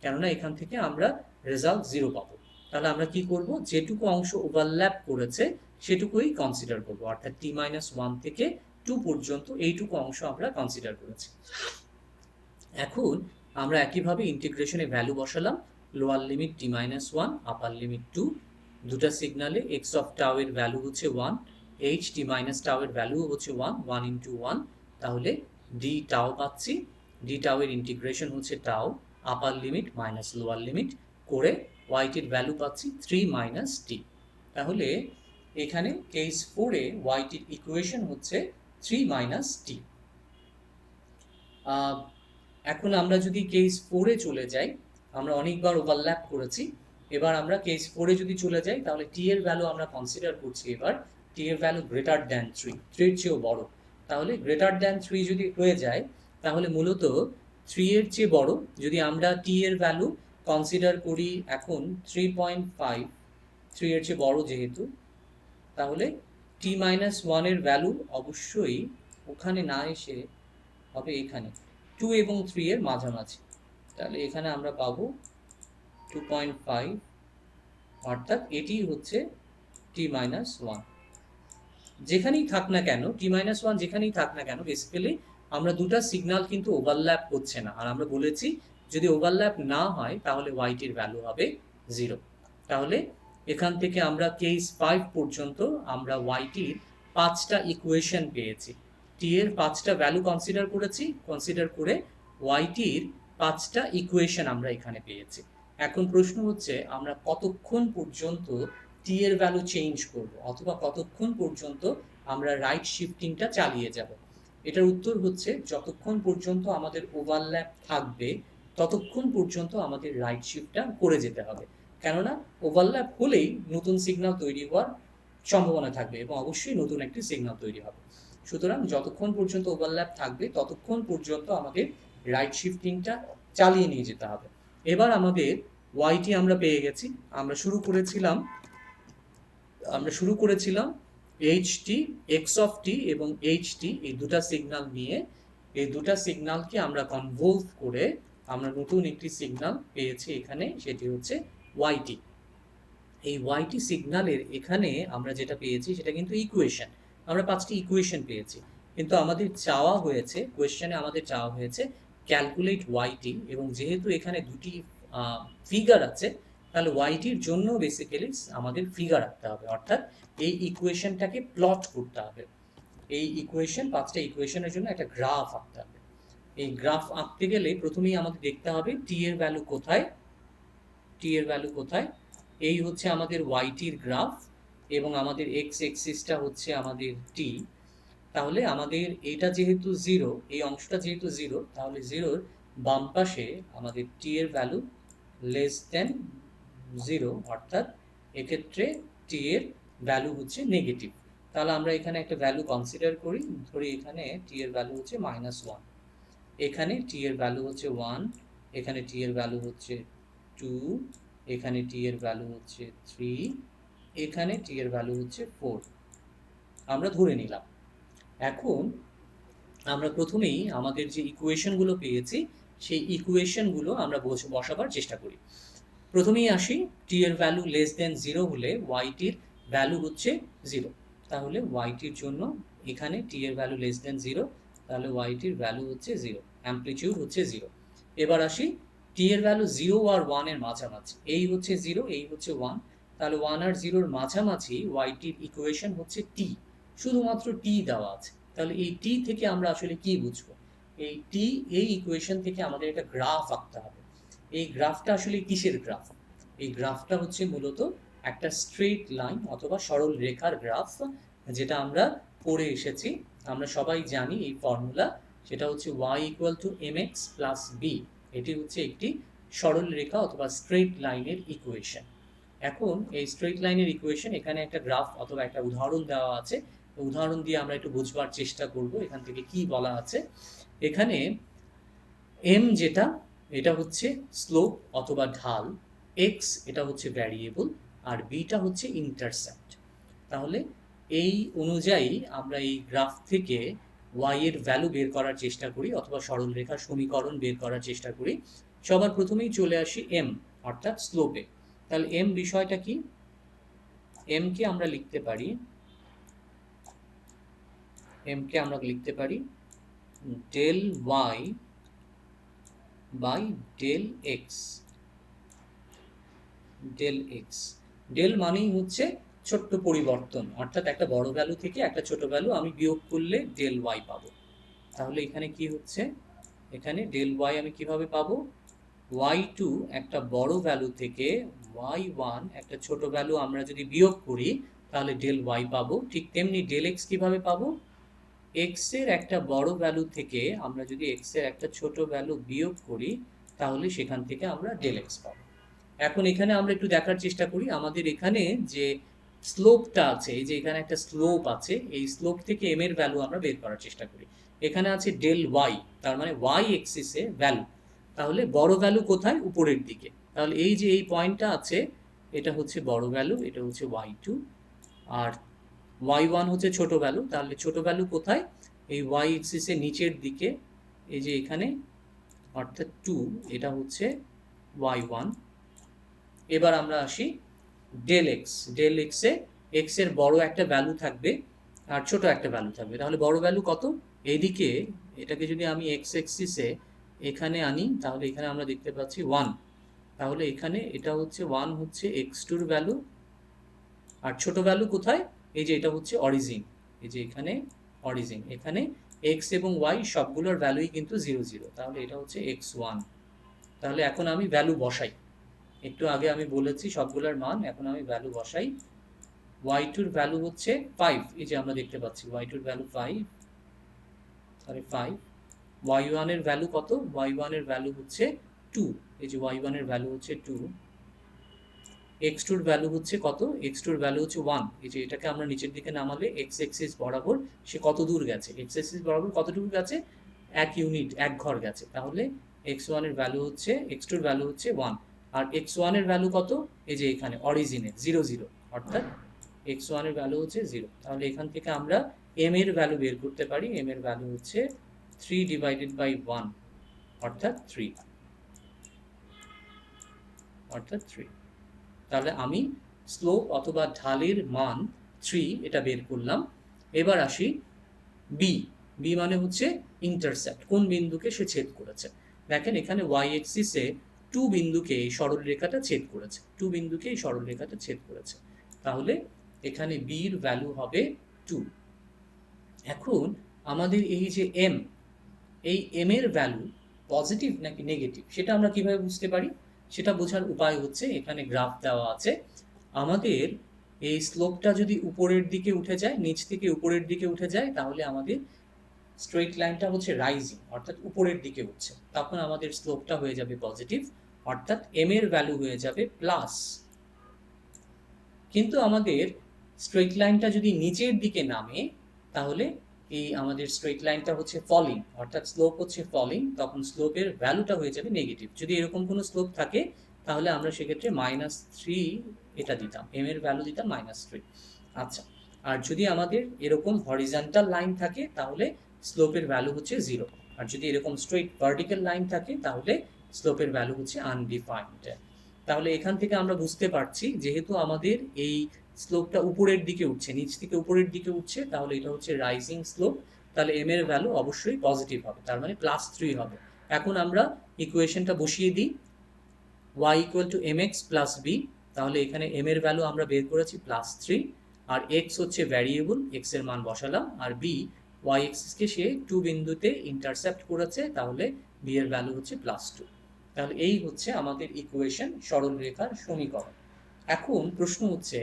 Speaker 1: কেননা এখান থেকে আমরা রেজাল্ট 0 পাবো। তাহলে আমরা কি করব? যেটুকু অংশ ওভারল্যাপ করেছে সেটুকুই কনসিডার করব, অর্থাৎ টি মাইনাস 1 থেকে 2 পর্যন্ত এইটুকু অংশ আমরা কনসিডার করেছি। এখন আমরা একইভাবে ইন্টিগ্রেশনে ভ্যালু বসালাম, লোয়ার লিমিট টি মাইনাস 1, আপার লিমিট 2, দুটা সিগনালে এক্স অফ টাউ এর ভ্যালু হচ্ছে 1, এইচ টি মাইনাস টাউ এর ভ্যালু হচ্ছে 1, 1 ইন্টু 1, তাহলে ডি টাউ পাচ্ছি। ডি টাউ এর ইন্টিগ্রেশন হচ্ছে টাউ, আপার লিমিট মাইনাস লোয়ার লিমিট করে ওয়াইটির ভ্যালু পাচ্ছি 3 মাইনাস টি। তাহলে এখানে কেস 4 এ ওয়াইটির ইকুয়েশন হচ্ছে 3 মাইনাস টি। এখন আমরা যদি কেস 4 এ চলে যাই, আমরা অনেকবার ওভারল্যাপ করেছি, এবার আমরা কেস 4 এ যদি চলে যাই তাহলে টি এর ভ্যালু আমরা কনসিডার করছি এবার টি এর ভ্যালু গ্রেটার দ্যান 3, 3 এর চেয়েও বড়। তাহলে গ্রেটার দ্যান 3 যদি হয়ে যায় তাহলে মূলত 3 এর চেয়ে বড়, যদি আমরা টি এর ভ্যালু কনসিডার করি এখন 3.5, 3 এর চেয়ে বড় যেহেতু, তাহলে টি মাইনাস 1 এর ভ্যালু অবশ্যই ওখানে না এসে হবে এখানে 2 এবং 3 এর মাঝামাঝি, তাহলে এখানে আমরা পাবো 2.5, অর্থাৎ এটি হচ্ছে টি মাইনাস 1। যেখানেই থাক না কেন টি মাইনাস 1 যেখানেই থাক না কেন, বেসিক্যালি আমরা দুটা সিগন্যাল কিন্তু ওভারল্যাপ করছে না, আর আমরা বলেছি যদি ওভারল্যাপ না হয় তাহলে ওয়াইটির ভ্যালু হবে 0। তাহলে এখান থেকে আমরা কেস 5 পর্যন্ত আমরা ওয়াইটির 5টা ইকুয়েশন পেয়েছি। টি এর 5টা ভ্যালু কনসিডার করে ওয়াইটির 5টা ইকুয়েশন আমরা এখানে পেয়েছি। এখন প্রশ্ন হচ্ছে আমরা কতক্ষণ পর্যন্ত টি এর ভ্যালু চেঞ্জ করব, অথবা কতক্ষণ পর্যন্ত আমরা রাইট শিফটিংটা চালিয়ে যাব। এটার উত্তর হচ্ছে যতক্ষণ পর্যন্ত আমাদের ওভারল্যাপ থাকবে ততক্ষণ পর্যন্ত আমাদের রাইট শিফটটা করে যেতে হবে। কেননা ওভারল্যাপ হলেই নতুন সিগন্যাল তৈরি হওয়ার সম্ভাবনা থাকবে এবং অবশ্যই নতুন একটি সিগন্যাল তৈরি হবে। সুতরাং যতক্ষণ পর্যন্ত ওভারল্যাপ থাকবে ততক্ষণ পর্যন্ত আমাদের রাইট শিফটিংটা চালিয়ে নিয়ে যেতে হবে। এবার আমাদের ওয়াইটি আমরা পেয়ে গেছি। আমরা শুরু করেছিলাম এইচ টি, এক্স অফ টি এবং এইচ টি, এই দুটা সিগন্যাল নিয়ে। এই দুটা সিগন্যালকে আমরা কনভলভ করে আমরা নতুন একটি সিগন্যাল পেয়েছি এখানে, সেটি হচ্ছে ওয়াইটি। এই ওয়াইটি সিগন্যালের এখানে আমরা যেটা পেয়েছি সেটা কিন্তু ইকুয়েশন। আমরা 5টি ইকুয়েশন পেয়েছি, কিন্তু আমাদের চাওয়া হয়েছে, কোয়েশ্চেনে আমাদের চাওয়া হয়েছে ক্যালকুলেট ওয়াইটি, এবং যেহেতু এখানে দুটি ফিগার আছে তাহলে ওয়াইটির জন্য বেসিক্যালি আমাদের ফিগার আঁকতে হবে, অর্থাৎ এই ইকুয়েশনটাকে প্লট করতে হবে। এই ইকুয়েশন 5টা ইকুয়েশনের জন্য একটা গ্রাফ আঁকতে হবে। এই গ্রাফ আঁকতে গেলে প্রথমেই আমাদের দেখতে হবে টি এর ভ্যালু কোথায়। এই হচ্ছে আমাদের ওয়াইটির গ্রাফ এবং আমাদের এক্স এক্সিসটা হচ্ছে আমাদের টি। তাহলে আমাদের এটা যেহেতু জিরো, এই অংশটা যেহেতু জিরো, তাহলে জিরোর বাম পাশে আমাদের টি এর ভ্যালু লেস দেন জিরো, অর্থাৎ এক্ষেত্রে টি এর ভ্যালু হচ্ছে নেগেটিভ। তাহলে আমরা এখানে একটা ভ্যালু কনসিডার করি, ধরি এখানে টি এর ভ্যালু হচ্ছে -1, এখানে টি এর ভ্যালু হচ্ছে 1, এখানে টি এর ভ্যালু হচ্ছে 2, এখানে টি এর ভ্যালু হচ্ছে 3, এখানে টি এর ভ্যালু হচ্ছে 4, আমরা ধরে নিলাম। এখন আমরা প্রথমেই আমাদের যে ইকুয়েশনগুলো পেয়েছি সেই ইকুয়েশনগুলো আমরা বসাবার চেষ্টা করি। প্রথমেই আসি, টি এর ভ্যালু লেস দেন 0 হলে ওয়াইটির ভ্যালু হচ্ছে 0। তাহলে ওয়াইটির জন্য এখানে টি এর ভ্যালু লেস দেন 0, তাহলে ওয়াইটির ভ্যালু হচ্ছে 0, অ্যামপ্লিটিউড হচ্ছে 0। এবার আসি টি এর ভ্যালু 0 আর 1 এর মাঝামাঝি, এই হচ্ছে 0, এই হচ্ছে 1, তাহলে 1 আর 0 এর মাঝামাঝি ওয়াইটির ইকুয়েশন হচ্ছে টি, শুধুমাত্র টি দেওয়া আছে। তাহলে এই টি থেকে আমরা আসলে কি বুঝবো? এই ইকুয়েশন থেকে আমাদের একটা গ্রাফ আঁকতে হবে। এই গ্রাফটা আসলে কিসের গ্রাফ? এই গ্রাফটা হচ্ছে মূলত একটা স্ট্রেট লাইন অথবা সরল রেখার গ্রাফ, যেটা আমরা পড়ে এসেছি। আমরা সবাই জানি এই ফর্মুলা, সেটা হচ্ছে y = mx + b। এটি হচ্ছে একটি সরল রেখা অথবা স্ট্রেট লাইনের ইকুয়েশন। এখন এই স্ট্রেট লাইনের ইকুয়েশন, এখানে একটা গ্রাফ অথবা একটা উদাহরণ দেওয়া আছে, উদাহরণ দিয়ে আমরা একটু বুঝবার চেষ্টা করব এখান থেকে কি বলা আছে। এখানে m যেটা, এটা হচ্ছে স্লোপ অথবা ঢাল, x এটা হচ্ছে ভ্যারিয়েবল, আর বিটা হচ্ছে ইন্টারসেপ্ট। তাহলে এই অনুযায়ী আমরা এই গ্রাফ থেকে y এর ভ্যালু বের করার চেষ্টা করি অথবা সরলরেখার সমীকরণ বের করার চেষ্টা করি। সবার প্রথমেই চলে আসি m অর্থাৎ স্লোপে। তাহলে m বিষয়টা কি? m কে আমরা লিখতে পারি del y by del x। del মানেই হচ্ছে ছোট্ট পরিবর্তন, অর্থাৎ একটা বড় ভ্যালু থেকে একটা ছোট ভ্যালু আমি বিয়োগ করলে del y পাবো। তাহলে এখানে কি হচ্ছে, এখানে del y আমি কিভাবে পাবো? y2 একটা বড় ভ্যালু থেকে y1 একটা ছোট ভ্যালু আমরা যদি বিয়োগ করি তাহলে del y পাবো। ঠিক তেমনি del x কিভাবে পাবো? x এর একটা বড় ভ্যালু থেকে আমরা যদি x এর একটা ছোট ভ্যালু বিয়োগ করি তাহলে সেখান থেকে আমরা del x পাবো। এখন এখানে আমরা একটু দেখার চেষ্টা করি, আমাদের এখানে যে স্লোপটা আছে, এই যে এখানে একটা স্লোপ আছে, এই স্লোপ থেকে m এর ভ্যালু আমরা বের করার চেষ্টা করি। এখানে আছে del y, তার মানে y এক্সিসে ভ্যালু। তাহলে বড় ভ্যালু কোথায়? উপরের দিকে। তাহলে এই যে এই পয়েন্টটা আছে, এটা হচ্ছে বড় ভ্যালু, এটা হচ্ছে y2, আর y1 হচ্ছে ছোট ভ্যালু। তাহলে ছোট ভ্যালু কোথায়? এই y এক্সিসের নিচের দিকে, এই যে এখানে, অর্থাৎ 2, এটা হচ্ছে y1। এবার আমরা আসি del x এ x এর বড় একটা ভ্যালু থাকবে আর ছোট একটা ভ্যালু থাকবে। তাহলে বড় ভ্যালু কত? এইদিকে এটাকে যদি আমি x এক্সিসে এখানে আনি তাহলে এখানে আমরা দেখতে পাচ্ছি 1। তাহলে এখানে এটা হচ্ছে 1 হচ্ছে x2 এর ভ্যালু, আর ছোট ভ্যালু কোথায়? এই যে এটা হচ্ছে অরিজিন, এই যে এখানে অরিজিন, এখানে এক্স এবং ওয়াই সবগুলোর ভ্যালুই কিন্তু 0 0, তাহলে এটা হচ্ছে x1। তাহলে এখন আমি ভ্যালু বসাই, একটু আগে আমি বলেছি সবগুলোর মান, এখন আমি ভ্যালু বসাই। y2 এর ভ্যালু হচ্ছে 5, এই যে আমরা দেখতে পাচ্ছি y2 এর ভ্যালু 5, সরি 5। y1 এর ভ্যালু কত? y1 এর ভ্যালু হচ্ছে 2, এই যে y1 এর ভ্যালু হচ্ছে 2। x2 এর ভ্যালু হচ্ছে কত? x2 এর ভ্যালু হচ্ছে 1, এই যে এটাকে আমরা নিচের দিকে নামালে x এক্সিস বরাবর সে কত দূর গেছে, x এক্সিস বরাবর কতটুকু গেছে? 1 ইউনিট, 1 ঘর গেছে। তাহলে x1 এর ভ্যালু হচ্ছে, x2 এর ভ্যালু হচ্ছে 1, আর x1 এর ভ্যালু কত? এই যে এখানে অরিজিনে 0 0, অর্থাৎ x1 এর ভ্যালু হচ্ছে 0। তাহলে এখান থেকে আমরা m এর ভ্যালু বের করতে পারি, m এর ভ্যালু হচ্ছে 3 ডিভাইডেড বাই 1, অর্থাৎ 3, অর্থাৎ 3। তাহলে আমি স্লোপ অথবা ঢালের মান 3 এটা বের করলাম। এবার আসি বি। বি মানে হচ্ছে ইন্টারসেপ্ট, কোন বিন্দুকে সে ছেদ করেছে। দেখেন এখানে ওয়াই এক্সিসে 2 বিন্দুকে এই সরলরেখাটা ছেদ করেছে, 2 বিন্দুকে এই সরলরেখাটা ছেদ করেছে। তাহলে এখানে বির ভ্যালু হবে 2। এখন আমাদের এই যে এম, এই এম এর ভ্যালু পজিটিভ নাকি নেগেটিভ সেটা আমরা কিভাবে বুঝতে পারি? সেটা বোঝার উপায় হচ্ছে, এখানে গ্রাফ দেওয়া আছে। আমাদের এই স্লোপটা যদি উপরের দিকে উঠে যায়, নিচ থেকে উপরের দিকে উঠে যায়, তাহলে আমাদের স্ট্রেট লাইনটা হচ্ছে রাইজিং, অর্থাৎ উপরের দিকে উঠছে, তখন আমাদের স্লোপটা হয়ে যাবে পজিটিভ, অর্থাৎ এম এর ভ্যালু হয়ে যাবে প্লাস। কিন্তু আমাদের স্ট্রেট লাইনটা যদি নিচের দিকে নামে, তাহলে এই আমাদের স্ট্রেট লাইনটা হচ্ছে ফলিং, অর্থাৎ স্লোপ হচ্ছে ফলিং, তখন স্লোপের ভ্যালুটা হয়ে যাবে নেগেটিভ। যদি এরকম কোনো স্লোপ থাকে তাহলে আমরা সেক্ষেত্রে -3 এটা দিতাম, এম এর ভ্যালু দিতাম -3। আচ্ছা, আর যদি আমাদের এরকম হরিজন্টাল লাইন থাকে তাহলে স্লোপের ভ্যালু হচ্ছে 0, আর যদি এরকম স্ট্রেট ভার্টিক্যাল লাইন থাকে তাহলে স্লোপের ভ্যালু হচ্ছে আনডিফাইন্ড। তাহলে এখান থেকে আমরা বুঝতে পারছি যেহেতু আমাদের এই স্লোপটা উপরের দিকে উঠছে, নিচ থেকে উপরের দিকে উঠছে, তাহলে এটা হচ্ছে রাইজিং স্লোপ, তাহলে এম এর ভ্যালু অবশ্যই পজিটিভ হবে, তার মানে +3 হবে। এখন আমরা ইকুয়েশনটা বসিয়ে দিই, y = mx + b। তাহলে এখানে m এর ভ্যালু আমরা বের করেছি +3, আর x হচ্ছে ভ্যারিয়েবল, x এর মান বসালাম, আর b y এক্সিসকে সে 2 বিন্দুতে ইন্টারসেপ্ট করেছে, তাহলে b এর ভ্যালু হচ্ছে +2। তাহলে এই হচ্ছে আমাদের ইকুয়েশন, সরলরেখার সমীকরণ। এখন প্রশ্ন হচ্ছে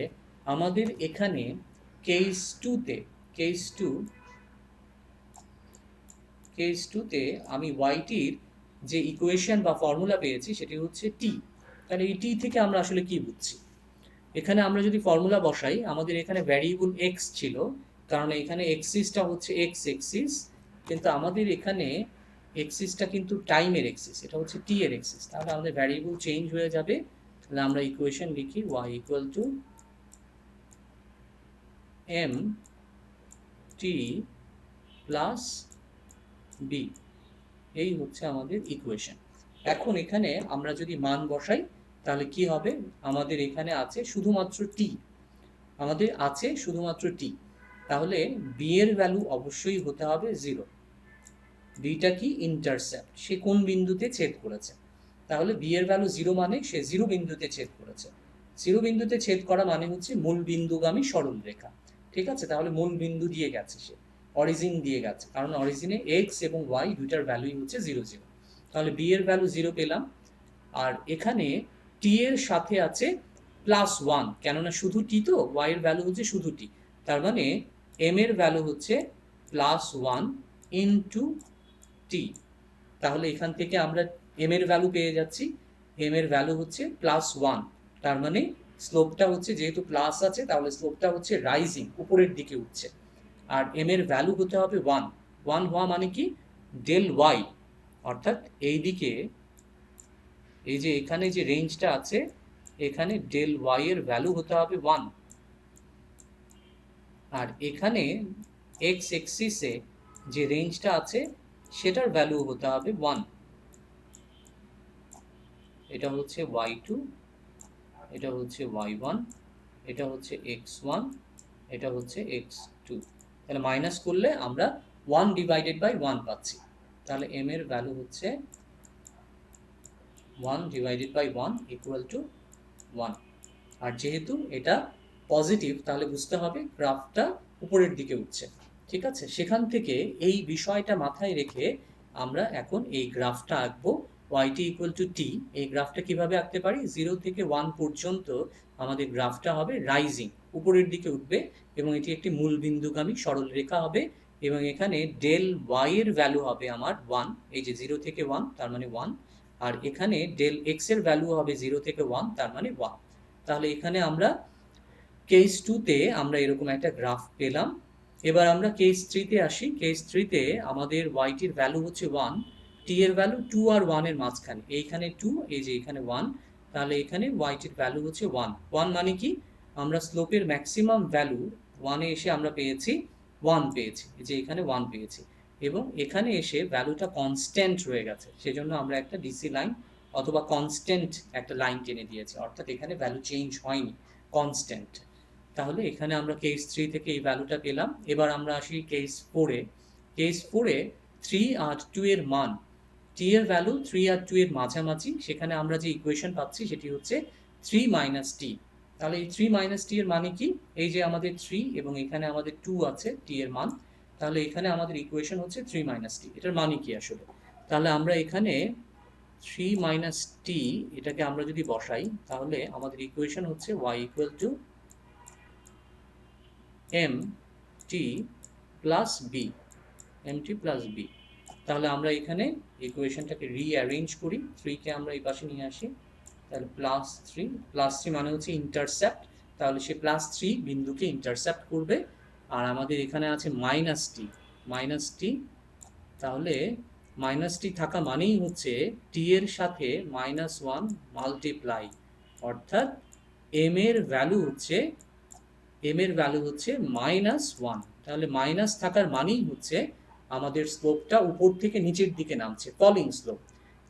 Speaker 1: আমাদের এখানে কেস 2তে আমি ওয়াইটির যে ইকুয়েশন বা ফর্মুলা পেয়েছি সেটি হচ্ছে টি। তাহলে এই টি থেকে আমরা আসলে কি বুঝছি? এখানে আমরা যদি ফর্মুলা বসাই, আমাদের এখানে ভ্যারিয়েবল এক্স ছিল, কারণ এখানে এক্সিসটা হচ্ছে এক্স এক্সিস, কিন্তু আমাদের এখানে এক্সিসটা কিন্তু টাইমের এক্সিস, এটা হচ্ছে টি এর এক্সিস। তাহলে আমাদের ভ্যারিয়েবল চেঞ্জ হয়ে যাবে। তাহলে আমরা ইকুয়েশন লিখি y = m t plus b, এই হচ্ছে আমাদের ইকুয়েশন। এখন এখানে আমরা যদি মান বসাই তাহলে কি হবে? আমাদের এখানে আছে শুধুমাত্র টি, আমাদের আছে শুধুমাত্র টি, তাহলে বি এর ভ্যালু অবশ্যই হতে হবে 0। বিটা কি? ইন্টারসেপ্ট, সে কোন বিন্দুতে ছেদ করেছে। তাহলে বি এর ভ্যালু 0 মানে সে 0 বিন্দুতে ছেদ করেছে। 0 বিন্দুতে ছেদ করা মানে হচ্ছে মূল বিন্দুগামী সরল রেখা, ঠিক আছে? তাহলে মূল বিন্দু দিয়ে গেছে, সে অরিজিন দিয়ে গেছে, কারণ অরিজিনে এক্স এবং ওয়াই দুইটার ভ্যালুই হচ্ছে 0 0। তাহলে বি এর ভ্যালু 0 পেলাম, আর এখানে টি এর সাথে আছে +1, কেননা শুধু টি তো, ওয়াই এর ভ্যালু হচ্ছে শুধু টি, তার মানে এম এর ভ্যালু হচ্ছে +1 ইন্টু টি। তাহলে এখান থেকে আমরা এম এর ভ্যালু পেয়ে যাচ্ছি, এম এর ভ্যালু হচ্ছে +1, তার মানে স্লোপটা হচ্ছে, যেহেতু প্লাস আছে তাহলে স্লোপটা হচ্ছে রাইজিং, উপরের দিকে উঠছে, আর এম এর ভ্যালু হতে হবে 1। 1 হওয়া মানে কি? ডেল ওয়াই, অর্থাৎ এই দিকে এই যে এখানে যে রেঞ্জটা আছে, এখানে ডেল ওয়াই এর ভ্যালু হতে হবে 1, আর এখানে এক্স এক্সিসে যে রেঞ্জটা আছে সেটার ভ্যালু হতে হবে 1। এটা হচ্ছে y2, এটা হচ্ছে y1, এটা হচ্ছে x1, এটা হচ্ছে x2। তাহলে মাইনাস করলে আমরা 1/1 পাচ্ছি। তাহলে m এর ভ্যালু হচ্ছে 1/1 = 1, আর যেহেতু এটা পজিটিভ তাহলে বুঝতে হবে গ্রাফটা উপরের দিকে উঠছে, ঠিক আছে। সেখান থেকে এই বিষয়টা মাথায় রেখে আমরা এখন এই গ্রাফটা আঁকবো yt ইকুয়াল টু টি। এই গ্রাফটা কিভাবে আঁকতে পারি, 0 থেকে 1 পর্যন্ত আমাদের গ্রাফটা হবে রাইজিং, উপরের দিকে উঠবে এবং এটি একটি মূল বিন্দুগামী সরল রেখা হবে এবং এখানে ডেল y এর ভ্যালু হবে আমার 1, এই যে 0 থেকে 1 তার মানে 1, আর এখানে ডেল x এর ভ্যালু হবে 0 থেকে 1 তার মানে 1। তাহলে এখানে আমরা কেস 2তে আমরা এরকম একটা গ্রাফ পেলাম। এবার আমরা কেস 3তে আসি। কেস 3তে আমাদের yটির ভ্যালু হচ্ছে 1, টি এর ভ্যালু 2 আর 1 এর মাঝখানে, এইখানে 2, এই যে এখানে 1, তাহলে এখানে yটির ভ্যালু হচ্ছে 1। 1 মানে কি, আমরা স্লোপের ম্যাক্সিমাম ভ্যালু 1 এ এসে আমরা পেয়েছি 1 পেয়েছি, এই যে এখানে 1 পেয়েছি এবং এখানে এসে ভ্যালুটা কনস্ট্যান্ট রয়ে গেছে, সেজন্য আমরা একটা ডিসি লাইন অথবা কনস্ট্যান্ট একটা লাইন টেনে দিয়েছি, অর্থাৎ এখানে ভ্যালু চেঞ্জ হয়নি, কনস্ট্যান্ট। তাহলে এখানে আমরা কেস 3 থেকে এই ভ্যালুটা পেলাম। এবার আমরা আসি কেস 4-এ। কেস 4-এ 3 আর 2 এর মান, টি এর ভ্যালু 3 আর 2 এর মাঝামাঝি, সেখানে আমরা যে ইকুয়েশন পাচ্ছি সেটি হচ্ছে 3 মাইনাস টি। তাহলে এই 3 মাইনাস টি এর মানে কি, এই যে আমাদের 3 এবং এখানে আমাদের 2 আছে টি এর মান, তাহলে এখানে আমাদের ইকুয়েশন হচ্ছে 3 মাইনাস টি। এটার মানে কি আসলে, তাহলে আমরা এখানে 3 মাইনাস টি এটাকে আমরা যদি বসাই তাহলে আমাদের ইকুয়েশন হচ্ছে y equal to m t plus b, m t plus b. তাহলে আমরা এখানে ইকুয়েশনটাকে রিঅ্যারেঞ্জ করি, 3কে আমরা এই পাশে নিয়ে আসি, তাহলে প্লাস 3 মানে হচ্ছে ইন্টারসেপ্ট, তাহলে সে প্লাস 3 বিন্দুকে ইন্টারসেপ্ট করবে। আর আমাদের এখানে আছে মাইনাস টি, তাহলে মাইনাস টি থাকা মানেই হচ্ছে টি এর সাথে -1 মাল্টিপ্লাই, অর্থাৎ এম এর ভ্যালু হচ্ছে -1। তাহলে মাইনাস থাকার মানেই হচ্ছে আমাদের স্লোপটা উপর থেকে নিচের দিকে নামছে, ফলিং স্লোপ,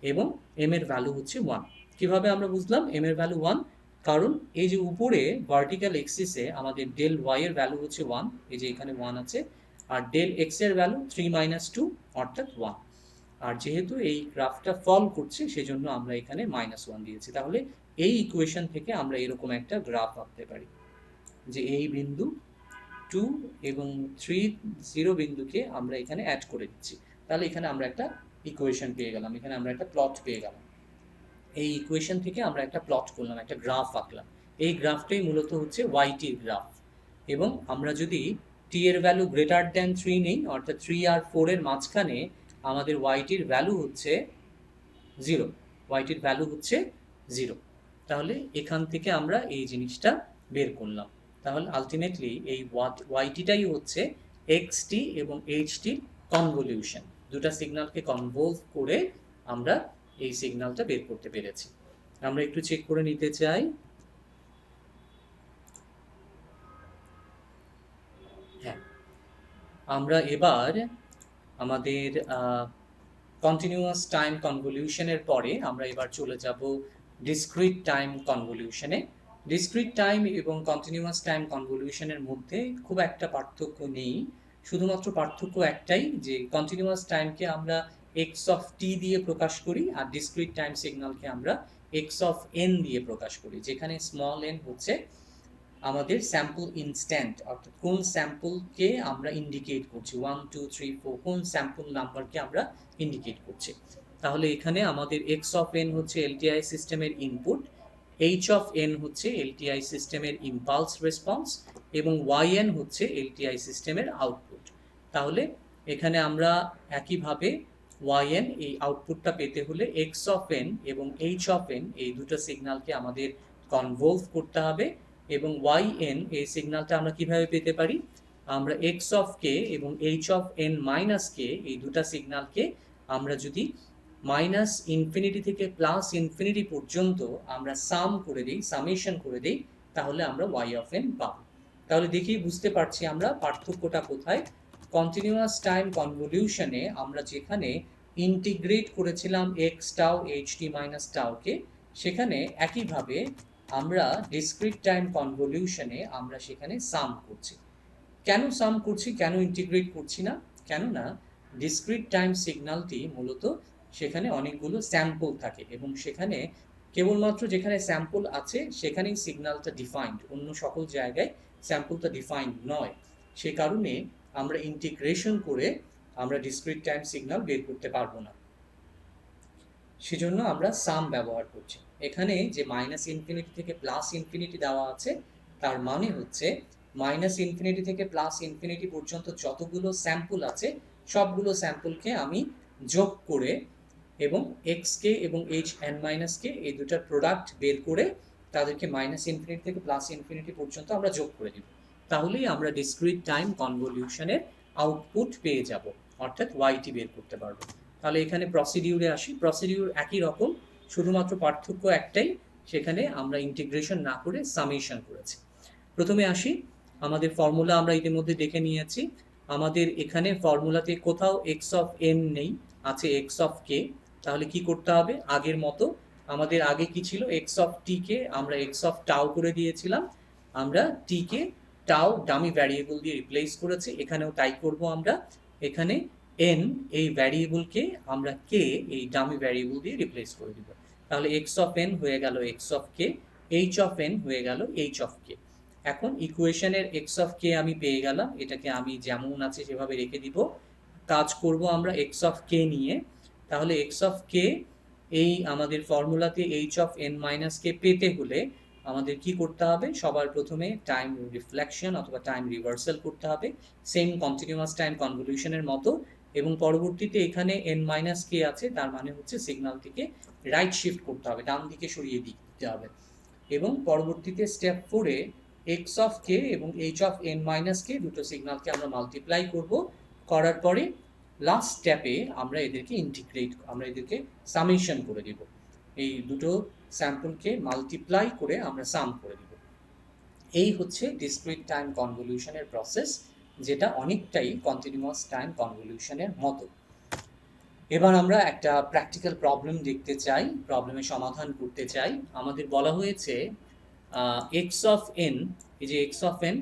Speaker 1: এবং এম এর ভ্যালু হচ্ছে 1। কিভাবে আমরা বুঝলাম এম এর ভ্যালু 1, কারণ এই যে উপরে ভার্টিক্যাল এক্সিসে আমাদের ডেল ওয়াই এর ভ্যালু হচ্ছে 1, এই যে এখানে 1 আছে, আর ডেল এক্স এর ভ্যালু 3 মাইনাস 2 অর্থাৎ 1। আর যেহেতু এই গ্রাফটা ফল করছে সেজন্য আমরা এখানে -1 দিয়েছি। তাহলে এই ইকুয়েশন থেকে আমরা এরকম একটা গ্রাফ আঁকতে পারি যে এই বিন্দু 2 এবং 3, 0 বিন্দুকে আমরা এখানে অ্যাড করে দিচ্ছি, তাহলে এখানে আমরা একটা ইকুয়েশন পেয়ে গেলাম, এখানে আমরা একটা প্লট পেয়ে গেলাম। এই ইকুয়েশন থেকে আমরা একটা প্লট করলাম, একটা গ্রাফ আঁকলাম। এই গ্রাফটাই মূলত হচ্ছে ওয়াইটির গ্রাফ। এবং আমরা যদি টি এর ভ্যালু গ্রেটার দ্যান 3 নেই, অর্থাৎ 3 আর 4 এর মাঝখানে আমাদের ওয়াইটির ভ্যালু হচ্ছে 0, ওয়াইটির ভ্যালু হচ্ছে 0, তাহলে এখান থেকে আমরা এই জিনিসটা বের করলাম। তাহলে আলটিমেটলি এই ওয়াইটিটাই হচ্ছে এক্সটি এবং এইচটি কনভলিউশন, দুটা সিগন্যালকে কনভলভ করে আমরা এই সিগন্যালটা বের করতে পেরেছি। আমরা একটু চেক করে নিতে চাই। হ্যাঁ, আমরা এবার আমাদের কন্টিনিউয়াস টাইম কনভলিউশনের পরে আমরা এবার চলে যাব ডিসক্রিট টাইম কনভলিউশনে। ডিসক্রিট টাইম এবং কন্টিনিউয়াস টাইম কনভলিউশনের মধ্যে খুব একটা পার্থক্য নেই, শুধুমাত্র পার্থক্য একটাই যে কন্টিনিউয়াস টাইমকে আমরা এক্স অফ টি দিয়ে প্রকাশ করি আর ডিসক্রিট টাইম সিগন্যালকে আমরা এক্স অফ এন দিয়ে প্রকাশ করি, যেখানে স্মল এন হচ্ছে আমাদের স্যাম্পল ইনস্ট্যান্ট, অর্থাৎ কোন স্যাম্পলকে আমরা ইন্ডিকেট করছি, 1 2 3 4 কোন স্যাম্পল নাম্বারকে আমরা ইন্ডিকেট করছি। তাহলে এখানে আমাদের এক্স অফ এন হচ্ছে এলটিআই সিস্টেমের ইনপুট, এইচ অফ এন হচ্ছে এলটিআই সিস্টেমের ইম্পালস রেসপন্স এবং ওয়াই এন হচ্ছে এলটিআই সিস্টেমের আউটপুট। তাহলে এখানে আমরা একইভাবে ওয়াই এন এই আউটপুটটা পেতে হলে এক্স অফ এন এবং এইচ অফ এন এই দুটো সিগন্যালকে আমাদের কনভলভ করতে হবে। এবং ওয়াই এন এই সিগন্যালটা আমরা কিভাবে পেতে পারি, আমরা এক্স অফ কে এবং এইচ অফ এন মাইনাস কে এই দুটা সিগন্যালকে আমরা যদি মাইনাস ইনফিনিটি থেকে প্লাস ইনফিনিটি পর্যন্ত আমরা সামেশন করে দিই তাহলে আমরা ওয়াই অফ এন পাবো। তাহলে দেখি বুঝতে পারছি আমরা পার্থক্যটা কোথায়। কন্টিনিউয়াস টাইম কনভলিউশনে আমরা যেখানে ইন্টিগ্রেট করেছিলাম x tau h t minus টাউকে, সেখানে একইভাবে আমরা ডিসক্রিট টাইম কনভলিউশনে আমরা সেখানে সাম করছি। কেন সাম করছি, কেন ইন্টিগ্রেট করছি না, কেননা ডিসক্রিট টাইম সিগন্যালটি মূলত সেখানে অনেকগুলো স্যাম্পল থাকে এবং সেখানে কেবলমাত্র যেখানে স্যাম্পল আছে সেখানেই সিগন্যালটা ডিফাইন্ড, অন্য সকল জায়গায় স্যাম্পলটা ডিফাইন্ড নয়। সে কারণে আমরা ইন্টিগ্রেশন করে আমরা ডিসক্রিট টাইম সিগন্যাল বের করতে পারবো না, সেজন্য আমরা সাম ব্যবহার করছি। এখানে যে মাইনাস ইনফিনিটি থেকে প্লাস ইনফিনিটি দেওয়া আছে, তার মানে হচ্ছে মাইনাস ইনফিনিটি থেকে প্লাস ইনফিনিটি পর্যন্ত যতগুলো স্যাম্পল আছে সবগুলো স্যাম্পলকে আমি যোগ করে এবং এক্সকে এবং এইচ এন মাইনাসকে এই দুটার প্রোডাক্ট বের করে তাদেরকে মাইনাস ইনফিনিটি থেকে প্লাস ইনফিনিটি পর্যন্ত আমরা যোগ করে দিব। তাহলেই আমরা ডিসক্রিট টাইম কনভলিউশনের আউটপুট পেয়ে যাব, অর্থাৎ ওয়াইটি বের করতে পারবো। তাহলে এখানে প্রসিডিউরে আসি। প্রসিডিউর একই রকম, শুধুমাত্র পার্থক্য একটাই, সেখানে আমরা ইন্টিগ্রেশন না করে সামেশন করেছি। প্রথমে আসি, আমাদের ফর্মুলা আমরা ইতিমধ্যে দেখে নিয়েছি। আমাদের এখানে ফর্মুলাতে কোথাও এক্স অফ এন নেই, আছে এক্স অফ কে। তাহলে কি করতে হবে? আগের মতো আমাদের আগে কি ছিল, এক্স অফ টি কে আমরা এক্স অফ টাও করে দিয়েছিলাম, আমরা টি কে টাও ডামি ভ্যারিয়েবল দিয়ে রিপ্লেস করেছি, এখানেও তাই করব আমরা। এখানে এন এই ভ্যারিয়েবলকে আমরা কে এই ডামি ভ্যারিয়েবল দিয়ে রিপ্লেস করে দিব। তাহলে এক্স অফ এন হয়ে গেল x of K, H of N হয়ে গেল এইচ অফ কে। এখন ইকুয়েশনের এক্স অফ কে আমি পেয়ে গেলাম, এটাকে আমি যেমন আছে সেভাবে রেখে দিব। কাজ করব আমরা এক্স অফ কে নিয়ে। তাহলে এক্স অফ কে এই আমাদের ফর্মুলাতে এইচ অফ এন মাইনাস কে পেতে হলে আমাদের কি করতে হবে? সবার প্রথমে টাইম রিফ্লেকশন অথবা টাইম রিভার্সাল করতে হবে, সেম কন্টিনিউয়াস টাইম কনভলিউশনের মতো। এবং পরবর্তীতে এখানে এন মাইনাস কে আছে, তার মানে হচ্ছে সিগন্যালটিকে রাইট শিফট করতে হবে, ডান দিকে সরিয়ে দিতে হবে। এবং পরবর্তীতে স্টেপ 4-এ এক্স অফ কে এবং এইচ অফ এন মাইনাস কে দুটো সিগন্যালকে আমরা মাল্টিপ্লাই করব। করার পরে লাস্ট স্টেপে আমরা এদেরকে ইন্টিগ্রেট, আমরা এদেরকে সামেশন করে দিব। এই দুটো স্যাম্পলকে মাল্টিপ্লাই করে আমরা সাম করে দিব। এই হচ্ছে ডিসক্রিট টাইম কনভলিউশনের প্রসেস, যেটা অনেকটাই কন্টিনিউয়াস টাইম কনভলিউশনের মতো। এবার আমরা একটা প্র্যাকটিক্যাল প্রবলেম দেখতে চাই, প্রবলেমের সমাধান করতে চাই। আমাদের বলা হয়েছে এক্স অফ এন, এই যে এক্স অফ এন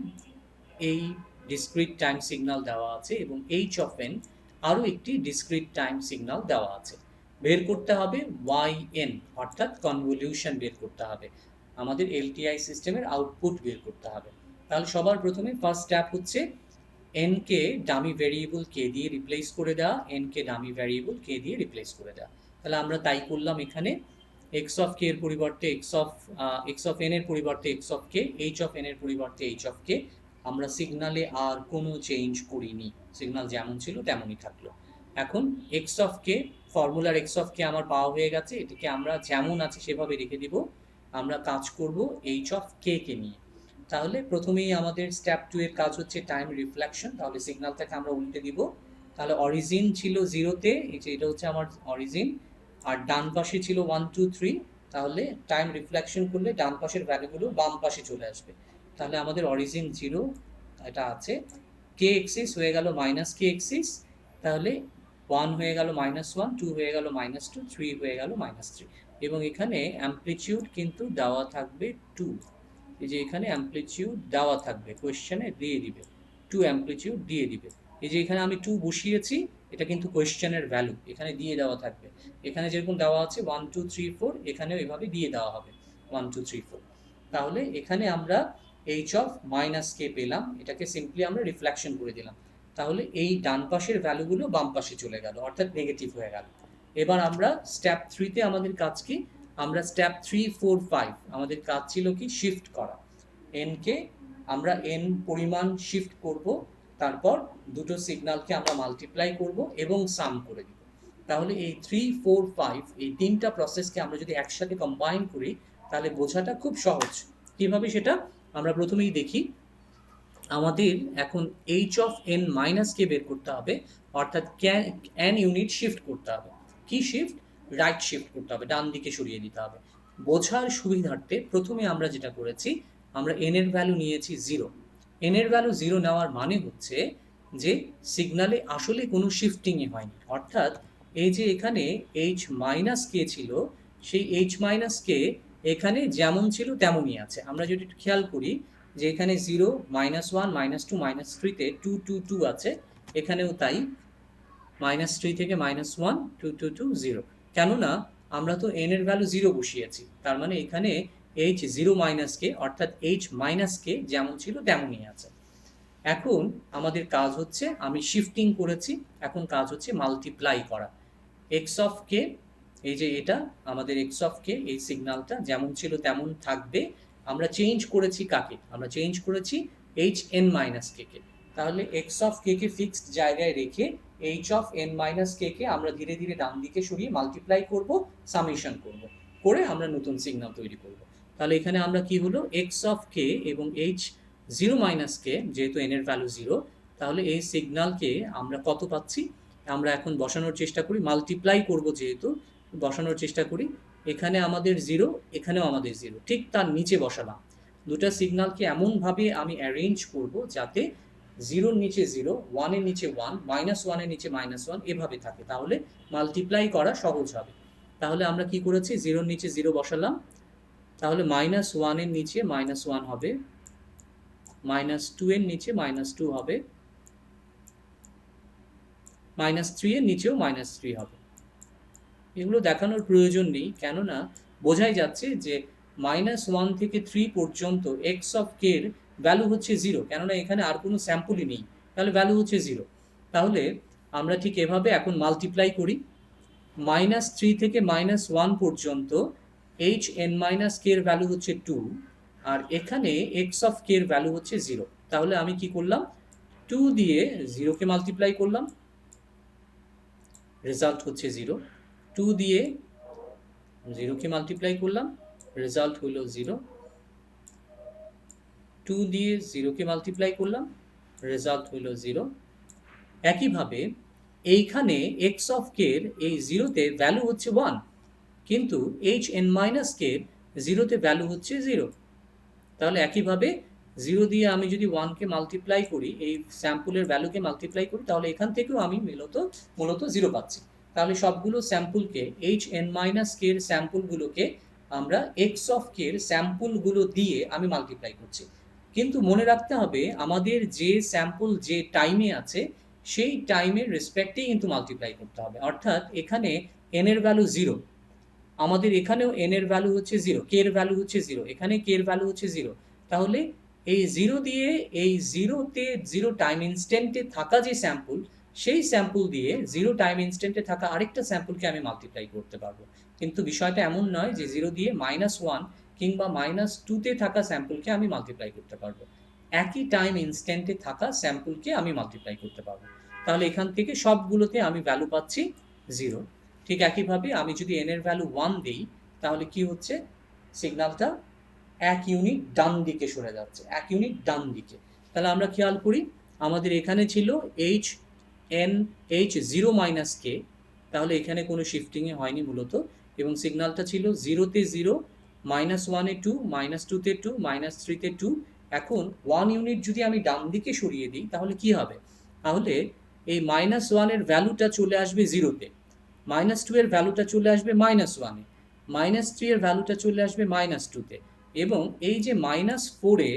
Speaker 1: এই ডিসক্রিট টাইম সিগন্যাল দেওয়া আছে এবং এইচ অফ এন আরও একটি ডিসক্রিট টাইম সিগন্যাল দেওয়া আছে। বের করতে হবে ওয়াই এন, অর্থাৎ কনভলিউশন বের করতে হবে, আমাদের এলটিআই সিস্টেমের আউটপুট বের করতে হবে। তাহলে সবার প্রথমে ফার্স্ট স্টেপ হচ্ছে এন কে ডামি ভ্যারিয়েবল কে দিয়ে রিপ্লেস করে দেওয়া, এন কে ডামি ভ্যারিয়েবল কে দিয়ে রিপ্লেস করে দেওয়া। তাহলে আমরা তাই করলাম। এখানে এক্স অফ কে এর পরিবর্তে এক্স অফ এন এর পরিবর্তে x of K, H of N এর পরিবর্তে এইচ অফ কে। আমরা সিগনালে আর কোনো চেঞ্জ করিনি, সিগনাল যেমন ছিল তেমনই থাকলো। এখন এক্স অফ কে, ফর্মুলার এক্স অফ কে আমার পাওয়া হয়ে গেছে, এটাকে আমরা যেমন আছে সেভাবে রেখে দিব। আমরা কাজ করব এইচ অফ কে কে নিয়ে। তাহলে প্রথমেই আমাদের স্টেপ 2 এর কাজ হচ্ছে টাইম রিফ্লেকশন। তাহলে সিগন্যালটাকে আমরা উল্টে দিব। তাহলে অরিজিন ছিল 0-তে, এটা হচ্ছে আমার অরিজিন, আর ডান পাশে ছিল 1 2 3। তাহলে টাইম রিফ্লেকশন করলে ডান পাশের ভ্যালুগুলো বাম পাশে চলে আসবে। তাহলে আমাদের অরিজিন 0 এটা আছে, কে এক্সিস হয়ে গেল মাইনাস কে এক্সিস। তাহলে 1 হয়ে গেল -1, 2 হয়ে গেল -2, 3 হয়ে গেল -3। এবং এখানে অ্যামপ্লিটিউড কিন্তু দেওয়া থাকবে 2। এই যে এখানে অ্যামপ্লিটিউড দেওয়া থাকবে, কোয়েশ্চেনে দিয়ে দিবে 2 অ্যামপ্লিটিউড দিয়ে দিবে। এই যে এখানে আমি 2 বসিয়েছি, এটা কিন্তু কোয়েশ্চেনের ভ্যালু, এখানে দিয়ে দেওয়া থাকবে। এখানে যেরকম দেওয়া আছে 1 2 3 4, এখানেও এভাবে দিয়ে দেওয়া হবে 1 2 3 4। তাহলে এখানে আমরা এইচ অফ মাইনাস কে পেলাম, এটাকে সিম্পলি আমরা রিফ্লেকশন করে দিলাম। তাহলে এই ডান পাশের ভ্যালুগুলো বাম পাশে চলে গেল, অর্থাৎ নেগেটিভ হয়ে গেল। এবার আমরা স্টেপ 3-তে আমাদের কাজ কি? আমরা স্টেপ 3 4 5 আমাদের কাজ ছিল কি? শিফট করা। এনকে আমরা এন পরিমাণ শিফট করব, তারপর দুটো সিগন্যালকে আমরা মাল্টিপ্লাই করব এবং সাম করে দিব। তাহলে এই 3 4 5 এই তিনটা প্রসেসকে আমরা যদি একসাথে কম্বাইন করি তাহলে বোঝাটা খুব সহজ। কিভাবে সেটা আমরা প্রথমেই দেখি। আমাদের এখন এইচ অফ এন মাইনাস কে বের করতে হবে, অর্থাৎ এন ইউনিট শিফট করতে হবে। কি শিফট? রাইট শিফট করতে হবে, ডান দিকে সরিয়ে দিতে হবে। বোঝার সুবিধার্থে প্রথমে আমরা যেটা করেছি, আমরা এন এর ভ্যালু নিয়েছি 0। এন এর ভ্যালু 0 নেওয়ার মানে হচ্ছে যে সিগনালে আসলে কোনো শিফটিংই হয়নি, অর্থাৎ এই যে এখানে এইচ মাইনাস কে ছিল, সেই এইচ মাইনাস কে এখানে যেমন ছিল তেমনই আছে। আমরা যদি একটু খেয়াল করি যে এখানে 0 -1 -2 -3-তে 2 2 2 আছে, এখানেও তাই, -3 থেকে -1 2 2 2 0। কেননা আমরা তো n এর ভ্যালু 0 বসিয়েছি, তার মানে এখানে h 0 মাইনাস কে অর্থাৎ h মাইনাস কে যেমন ছিল তেমনই আছে। এখন আমাদের কাজ হচ্ছে, আমি শিফটিং করেছি, এখন কাজ হচ্ছে মাল্টিপ্লাই করা। এক্স অফ কে, এই যে এটা আমাদের এক্স অফ কে, এই সিগন্যালটা যেমন ছিল তেমন থাকবে। আমরা চেঞ্জ করেছি কাকে? আমরা চেঞ্জ করেছি এইচ এন মাইনাস কে কে। তাহলে x of K K fixed জায়গায় রেখে এইচ অফ এন মাইনাস কে কে আমরা ধীরে ধীরে ডান দিকে সরিয়ে মাল্টিপ্লাই করব, সামেশন করব, করে আমরা নতুন সিগন্যাল তৈরি করব। তাহলে এখানে আমরা কি হলো, এক্স অফ কে এবং এইচ 0 মাইনাস কে, যেহেতু এন এর ভ্যালু 0, তাহলে এই সিগন্যালকে আমরা কত পাচ্ছি? আমরা এখন বসানোর চেষ্টা করি, মাল্টিপ্লাই করব যেহেতু, বসানোর চেষ্টা করি। এখানে আমাদের 0, এখানেও আমাদের 0, ঠিক তার নিচে বসালাম। দুটা সিগন্যালকে এমনভাবে আমি অ্যারেঞ্জ করব যাতে 0-র নিচে 0, 1-এর নিচে 1, -1-এর নিচে -1 এভাবে থাকে, তাহলে মাল্টিপ্লাই করা সহজ হবে। তাহলে আমরা কি করেছি, 0-র নিচে 0 বসালাম, তাহলে -1-এর নিচে -1 হবে, -2-এর নিচে -2 হবে, -3-এর নিচেও -3 হবে। এগুলো দেখানোর প্রয়োজন নেই, কেননা বোঝাই যাচ্ছে যে -1 থেকে 3 পর্যন্ত এক্স অফ কে এর ভ্যালু হচ্ছে 0, কেননা এখানে আর কোনো স্যাম্পলই নেই, তাহলে ভ্যালু হচ্ছে 0। তাহলে আমরা ঠিক এভাবে এখন মাল্টিপ্লাই করি। -3 থেকে -1 পর্যন্ত এইচ এন মাইনাস কে এর ভ্যালু হচ্ছে 2, আর এখানে এক্স অফ কে এর ভ্যালু হচ্ছে 0। তাহলে আমি কি করলাম, 2 দিয়ে 0কে মাল্টিপ্লাই করলাম, রেজাল্ট হচ্ছে 0। 2 দিয়ে 0কে মাল্টিপ্লাই করলাম, রেজাল্ট হলো 0। 2 দিয়ে 0কে মাল্টিপ্লাই করলাম, রেজাল্ট হলো 0। একইভাবে এইখানে এক্স অফ কে এর এই 0তে ভ্যালু হচ্ছে 1, কিন্তু এইচ এন মাইনাস কে এর 0তে ভ্যালু হচ্ছে 0। তাহলে একইভাবে 0 দিয়ে আমি যদি 1কে মাল্টিপ্লাই করি, এই স্যাম্পলের ভ্যালুকে মাল্টিপ্লাই করি, তাহলে এখান থেকেও আমি মূলত 0 পাচ্ছি। তাহলে সবগুলো স্যাম্পলকে, এইচ এন মাইনাস কে এর স্যাম্পলগুলোকে আমরা এক্স অফ কে এর স্যাম্পলগুলো দিয়ে আমি মাল্টিপ্লাই করছি। কিন্তু মনে রাখতে হবে, আমাদের যে স্যাম্পল যে টাইমে আছে সেই টাইমের রেসপেক্টেই কিন্তু মাল্টিপ্লাই করতে হবে। অর্থাৎ এখানে এন এর ভ্যালু 0, আমাদের এখানেও এন এর ভ্যালু হচ্ছে 0, কে এর ভ্যালু হচ্ছে 0, এখানে কে এর ভ্যালু হচ্ছে 0। তাহলে এই 0 দিয়ে এই 0তে 0 টাইম ইনস্ট্যান্টে থাকা যে স্যাম্পল, সেই স্যাম্পল দিয়ে 0 টাইম ইনস্ট্যান্টে থাকা আরেকটা স্যাম্পলকে আমি মাল্টিপ্লাই করতে পারবো। কিন্তু বিষয়টা এমন নয় যে 0 দিয়ে -1 কিংবা -2তে থাকা স্যাম্পলকে আমি মাল্টিপ্লাই করতে পারবো, একই টাইম ইনস্ট্যান্টে থাকা স্যাম্পলকে আমি মাল্টিপ্লাই করতে পারবো। তাহলে এখান থেকে সবগুলোতে আমি ভ্যালু পাচ্ছি 0। ঠিক একইভাবে আমি যদি n এর ভ্যালু 1 দিই, তাহলে কি হচ্ছে, সিগন্যালটা 1 ইউনিট ডান দিকে সরে যাচ্ছে, 1 ইউনিট ডান দিকে। তাহলে আমরা খেয়াল করি, আমাদের এখানে ছিল h0 মাইনাস কে, তাহলে এখানে কোনো শিফটিংয়ে হয়নি মূলত, এবং সিগন্যালটা ছিল 0-তে 0, -1-এ 2, -2-তে 2, -3-তে 2। এখন 1 ইউনিট যদি আমি ডান দিকে সরিয়ে দিই, তাহলে কি হবে, তাহলে এই -1-এর ভ্যালুটা চলে আসবে 0-তে, -2 এর ভ্যালুটা চলে আসবে -1-এ, -3 এর ভ্যালুটা চলে আসবে -2-তে, এবং এই যে -4-এ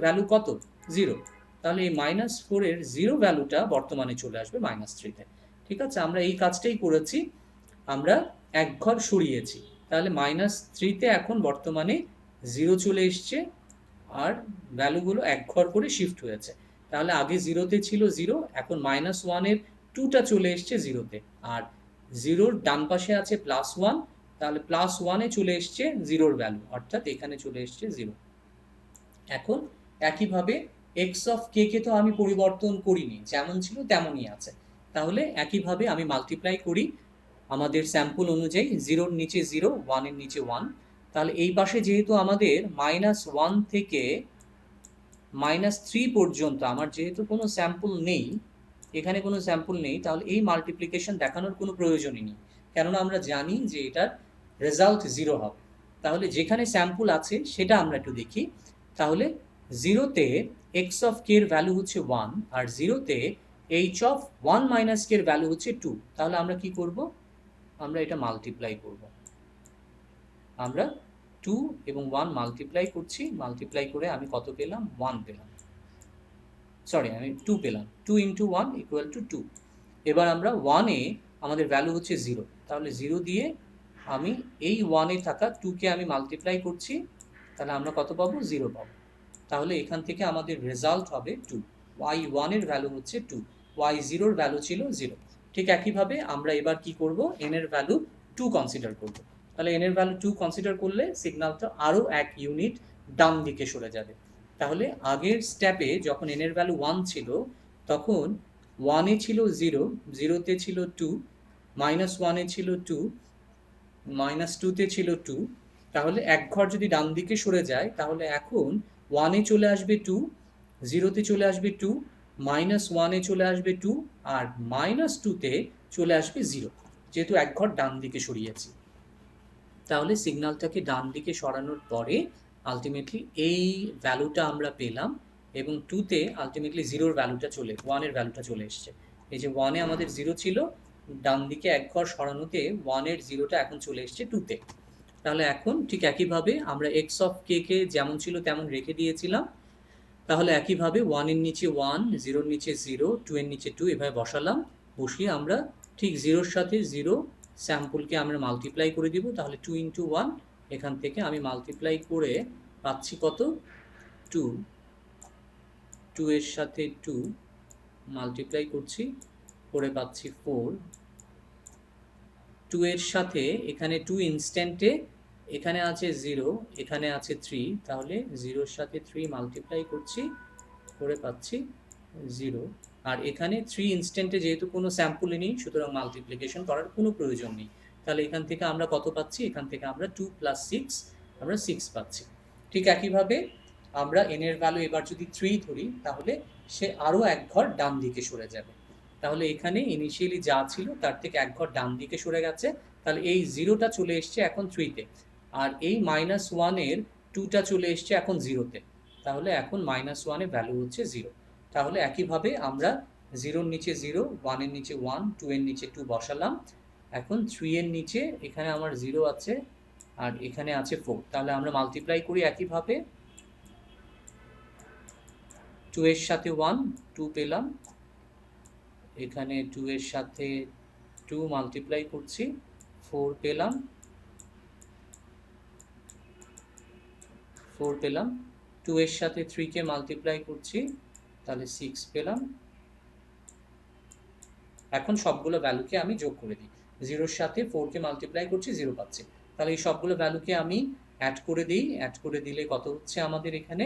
Speaker 1: ভ্যালু কত, 0। তাহলে এই -4 এর 0 ভ্যালুটা বর্তমানে চলে আসবে -3-তে। ঠিক আছে, আমরা এই কাজটাই করেছি, আমরা এক ঘর সরিয়েছি। তাহলে -3-তে এখন বর্তমানে 0 চলে এসছে, আর ভ্যালুগুলো এক ঘর করে শিফট হয়েছে। তাহলে আগে 0-তে ছিল 0, এখন -1-এর 2টা চলে এসছে 0-তে, আর 0-র ডান পাশে আছে +1, তাহলে +1-এ চলে এসছে 0-র ভ্যালু, অর্থাৎ এখানে চলে এসছে 0। এখন একইভাবে এক্স অফ কে কে তো আমি পরিবর্তন করিনি, যেমন ছিল তেমনই আছে। তাহলে একইভাবে আমি মাল্টিপ্লাই করি আমাদের স্যাম্পল অনুযায়ী, 0-র নিচে 0, 1-এর নিচে 1। তাহলে এই পাশে যেহেতু আমাদের -1 থেকে -3 পর্যন্ত আমার যেহেতু কোনো স্যাম্পল নেই, এখানে কোনো স্যাম্পল নেই, তাহলে এই মাল্টিপ্লিকেশন দেখানোর কোনো প্রয়োজনই নেই, কেননা আমরা জানি যে এটার রেজাল্ট 0 হবে। তাহলে যেখানে স্যাম্পল আছে সেটা আমরা একটু দেখি। তাহলে 0-তে এক্স অফ কে এর ভ্যালু হচ্ছে 1, আর 0-তে এইচ অফ 1 মাইনাস কে এর ভ্যালু হচ্ছে 2। তাহলে আমরা কি করব, আমরা এটা মাল্টিপ্লাই করব। আমরা 2 এবং 1 মাল্টিপ্লাই করছি, মাল্টিপ্লাই করে আমি কত পেলাম, 1 পেলাম, সরি আমি 2 পেলাম, 2 × 1 = 2। এবার আমরা 1-এ আমাদের ভ্যালু হচ্ছে 0, তাহলে 0 দিয়ে আমি এই 1-এ থাকা 2-কে আমি মাল্টিপ্লাই করছি, তাহলে আমরা কত পাবো? 0 পাবো। তাহলে এখান থেকে আমাদের রেজাল্ট হবে 2। y1-এর ভ্যালু হচ্ছে 2, y0-এর ভ্যালু ছিল 0। ঠিক একইভাবে আমরা এবার কি করব? n-এর ভ্যালু 2 কনসিডার করব। তাহলে n-এর ভ্যালু 2 কনসিডার করলে সিগন্যালটা আরও 1 ইউনিট ডান দিকে সরে যাবে। তাহলে আগের স্টেপে যখন n-এর ভ্যালু 1 ছিল, তখন 1-এ ছিল 0, 0-তে ছিল 2, -1-এ ছিল 2, -2-তে ছিল 2। তাহলে এক ঘর যদি ডান দিকে সরে যায়, তাহলে এখন 1-এ চলে আসবে 2, 0-তে চলে আসবে 2, -1-এ চলে আসবে 2, আর -2-তে চলে আসবে 0, যেহেতু এক ঘর ডান দিকে সরিয়েছি। তাহলে সিগন্যালটাকে ডান দিকে সরানোর পরে আলটিমেটলি এই ভ্যালুটা আমরা পেলাম, এবং 2-তে আলটিমেটলি 0-এর ভ্যালুটা 1-এর ভ্যালুটা চলে এসছে। এই যে 1-এ আমাদের 0 ছিল, ডান দিকে এক ঘর সরানোতে 1-এর 0টা এখন চলে এসছে 2-তে। তাহলে এখন ঠিক একইভাবে আমরা এক্স অফ কে কে যেমন ছিল তেমন রেখে দিয়েছিলাম। তাহলে একইভাবে 1-এর নিচে 1, 0-এর নিচে 0, 2-এর নিচে 2, এভাবে বসালাম। বসিয়ে আমরা ঠিক 0-এর সাথে 0 স্যাম্পলকে আমরা মাল্টিপ্লাই করে দিব। তাহলে 2 × 1, এখান থেকে আমি মাল্টিপ্লাই করে পাচ্ছি কত? 2। 2-এর সাথে 2 মাল্টিপ্লাই করছি, করে পাচ্ছি 4। 2-এর সাথে এখানে 2 ইনস্ট্যান্টে, এখানে আছে 0, এখানে আছে 3, তাহলে 0-এর সাথে 3 মাল্টিপ্লাই করছি, করে পাচ্ছি 0। আর এখানে 3 ইনস্ট্যান্টে যেহেতু কোনো স্যাম্পলই নেই, সুতরাং মাল্টিপ্লিকেশন করার কোনো প্রয়োজন নেই। তাহলে এখান থেকে আমরা কত পাচ্ছি? এখান থেকে আমরা 2 + 6, আমরা 6 পাচ্ছি। ঠিক একইভাবে আমরা n-এর ভ্যালু এবার যদি 3 ধরি, তাহলে সে আরও এক ঘর ডান দিকে সরে যাবে। তাহলে এখানে ইনিশিয়ালি যা ছিল তার থেকে এক ঘর ডান দিকে সরে গেছে। তাহলে এই 0টা চলে এসছে এখন 3-তে, আর এই -1-এর 2টা চলে এসছে এখন 0-তে। তাহলে এখন -1-এর ভ্যালু হচ্ছে 0। তাহলে একইভাবে আমরা 0-এর নিচে 0, 1-এর নিচে 1, 2-এর নিচে 2 বসালাম। এখন 3-এর নিচে এখানে আমার 0 আছে, আর এখানে আছে 4। তাহলে আমরা মাল্টিপ্লাই করি একইভাবে। 2-এর সাথে 1, 2 পেলাম। এখানে 2-এর সাথে 2 মাল্টিপ্লাই করছি, 4 পেলাম। 4 পেলাম। 2-এর সাথে 3-কে মাল্টিপ্লাই করছি, তাহলে 6 পেলাম। এখন সবগুলো ভ্যালুকে আমি যোগ করে দিই। 0-এর সাথে 4-কে মাল্টিপ্লাই করছি, 0 পাচ্ছি। তাহলে এই সবগুলো ভ্যালুকে আমি অ্যাড করে দিই। অ্যাড করে দিলে কত হচ্ছে আমাদের এখানে?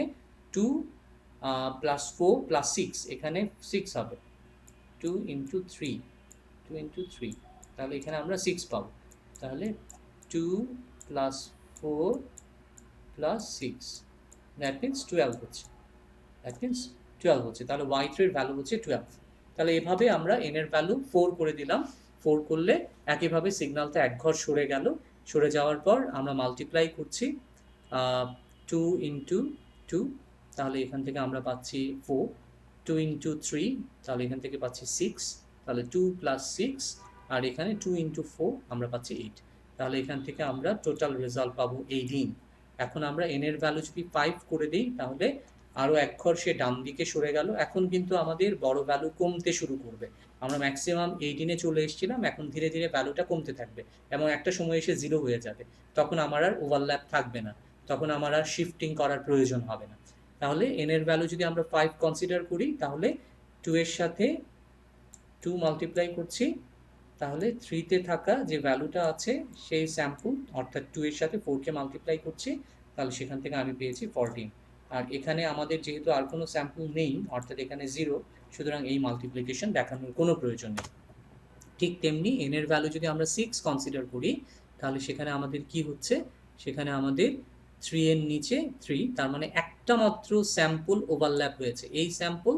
Speaker 1: 2 + 4 + 6, এখানে 6 হবে। 2 × 3, 2 × 3, তাহলে এখানে আমরা 6 পাবো। তাহলে 2 + 4 + 6, দ্যাট মিনস 12 হচ্ছে। দ্যাট মিনস 12 হচ্ছে। তাহলে y3-এর ভ্যালু হচ্ছে 12। তাহলে এভাবে আমরা n-এর ভ্যালু 4 করে দিলাম। 4 করলে একইভাবে সিগন্যালটা এক ঘর সরে গেল। সরে যাওয়ার পর আমরা মাল্টিপ্লাই করছি 2 × 2, তাহলে এখান থেকে আমরা পাচ্ছি 4। 2 × 3, তাহলে এখান থেকে পাচ্ছি 6, তাহলে 2 + 6, আর এখানে 2 × 4 আমরা পাচ্ছি 8। তাহলে এখান থেকে আমরা টোটাল রেজাল্ট পাবো 18। এখন আমরা n-এর ভ্যালু যদি 5 করে দিই, তাহলে আরও এক ঘর সে ডান দিকে সরে গেল। এখন কিন্তু আমাদের বড় ভ্যালু কমতে শুরু করবে। আমরা ম্যাক্সিমাম 18-এ চলে এসেছিলাম, এখন ধীরে ধীরে ভ্যালুটা কমতে থাকবে এবং একটা সময় এসে 0 হয়ে যাবে। তখন আমার আর ওভারল্যাপ থাকবে না, তখন আমার আর শিফটিং করার প্রয়োজন হবে না। তাহলে n-এর ভ্যালু যদি আমরা 5 কনসিডার করি, তাহলে 2-এর সাথে 2 মাল্টিপ্লাই করছি, তাহলে 3-তে থাকা যে ভ্যালুটা আছে সেই স্যাম্পল, অর্থাৎ 2-এর সাথে 4-কে মাল্টিপ্লাই করছি, তাহলে সেখান থেকে আমি পেয়েছি 14। আর এখানে আমাদের যেহেতু আর কোনো স্যাম্পল নেই, অর্থাৎ এখানে 0, সুতরাং এই মাল্টিপ্লিকেশন দেখানোর কোনো প্রয়োজন নেই। ঠিক তেমনি n-এর ভ্যালু যদি আমরা 6 কনসিডার করি, তাহলে সেখানে আমাদের কি হচ্ছে? সেখানে আমাদের 3-এর নিচে 3, তার মানে একটা মাত্র স্যাম্পল ওভারল্যাপ হয়েছে। এই sample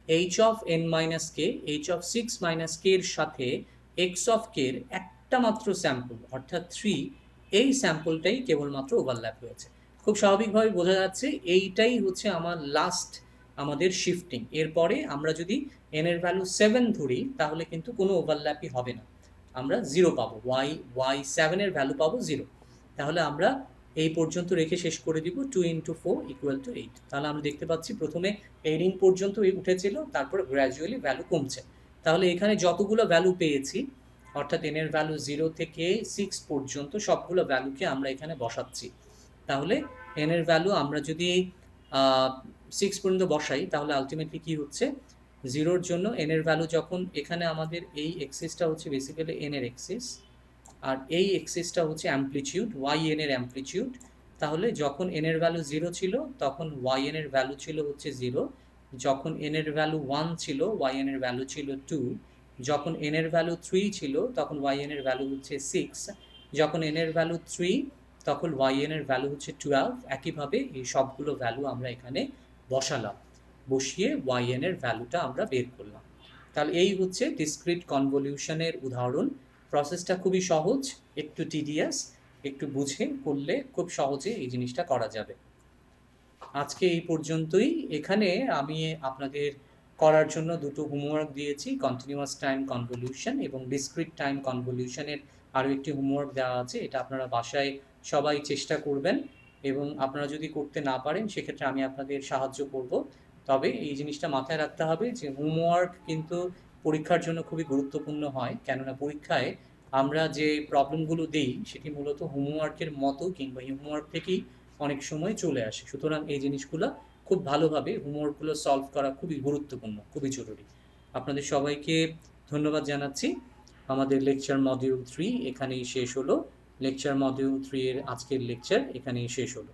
Speaker 1: h of n - k, h of 6 - k এর সাথে x of k এর একটা মাত্র স্যাম্পল, অর্থাৎ 3, এই স্যাম্পলটাই কেবলমাত্র ওভারল্যাপ হয়েছে। খুব স্বাভাবিকভাবে বোঝা যাচ্ছে এইটাই হচ্ছে আমার লাস্ট আমাদের শিফটিং। এরপরে আমরা যদি n-এর ভ্যালু 7 ধরি, তাহলে কিন্তু কোনো ওভারল্যাপই হবে না, আমরা 0 পাবো। y7-এর ভ্যালু পাবো 0। তাহলে আমরা এই পর্যন্ত রেখে শেষ করে দিব 2 × 4 = 8। তাহলে আমরা দেখতে পাচ্ছি প্রথমে 18 পর্যন্ত উঠেছিল, তারপরে গ্র্যাজুয়ালি ভ্যালু কমছে। তাহলে এখানে যতগুলো ভ্যালু পেয়েছি, অর্থাৎ n এর ভ্যালু 0 থেকে 6 পর্যন্ত সবগুলো ভ্যালুকে আমরা এখানে বসাচ্ছি। তাহলে n এর ভ্যালু আমরা যদি 6 পর্যন্ত বসাই তাহলে আলটিমেটলি কি হচ্ছে, 0-র জন্য n এর ভ্যালু যখন এখানে আমাদের এই এক্সিসটা হচ্ছে বেসিক্যালি n এর এক্সিস, আর এই এক্সিসটা হচ্ছে অ্যামপ্লিটিউড yn এর অ্যামপ্লিটিউড। তাহলে যখন n এর ভ্যালু 0 ছিল তখন yn এর ভ্যালু ছিল হচ্ছে 0, যখন n এর ভ্যালু 1 ছিল yn এর ভ্যালু ছিল 2, যখন n এর ভ্যালু 3 ছিল তখন yn এর ভ্যালু হচ্ছে 6, যখন n এর ভ্যালু 3 তখন yn এর ভ্যালু হচ্ছে 12। একইভাবে এই সবগুলো ভ্যালু আমরা এখানে বসালাম, বসিয়ে yn এর ভ্যালুটা আমরা বের করলাম। তাহলে এই হচ্ছে ডিসক্রিট কনভলিউশনের উদাহরণ। প্রসেসটা খুবই সহজ, একটু টিডিয়াস, একটু বুঝে করলে খুব সহজে এই জিনিসটা করা যাবে। আজকে এই পর্যন্তই। এখানে আমি আপনাদের করার জন্য দুটো হোমওয়ার্ক দিয়েছি, কন্টিনিউয়াস টাইম কনভলিউশন এবং ডিসক্রিট টাইম কনভলিউশনের আরও একটি হোমওয়ার্ক দেওয়া আছে। এটা আপনারা বাসায় সবাই চেষ্টা করবেন, এবং আপনারা যদি করতে না পারেন সেক্ষেত্রে আমি আপনাদের সাহায্য করব। তবে এই জিনিসটা মাথায় রাখতে হবে যে হোমওয়ার্ক কিন্তু পরীক্ষার জন্য খুবই গুরুত্বপূর্ণ হয়, কেননা পরীক্ষায় আমরা যে প্রবলেমগুলো দিই সেটি মূলত হোমওয়ার্কের মতো কিংবা হোমওয়ার্ক থেকেই অনেক সময় চলে আসে। সুতরাং এই জিনিসগুলো খুব ভালোভাবে হোমওয়ার্কগুলো সলভ করা খুবই গুরুত্বপূর্ণ, খুবই জরুরি। আপনাদের সবাইকে ধন্যবাদ জানাচ্ছি। আমাদের লেকচার মডিউল 3 এখানেই শেষ হলো। লেকচার মডিউল 3 এর আজকের লেকচার এখানেই শেষ হলো।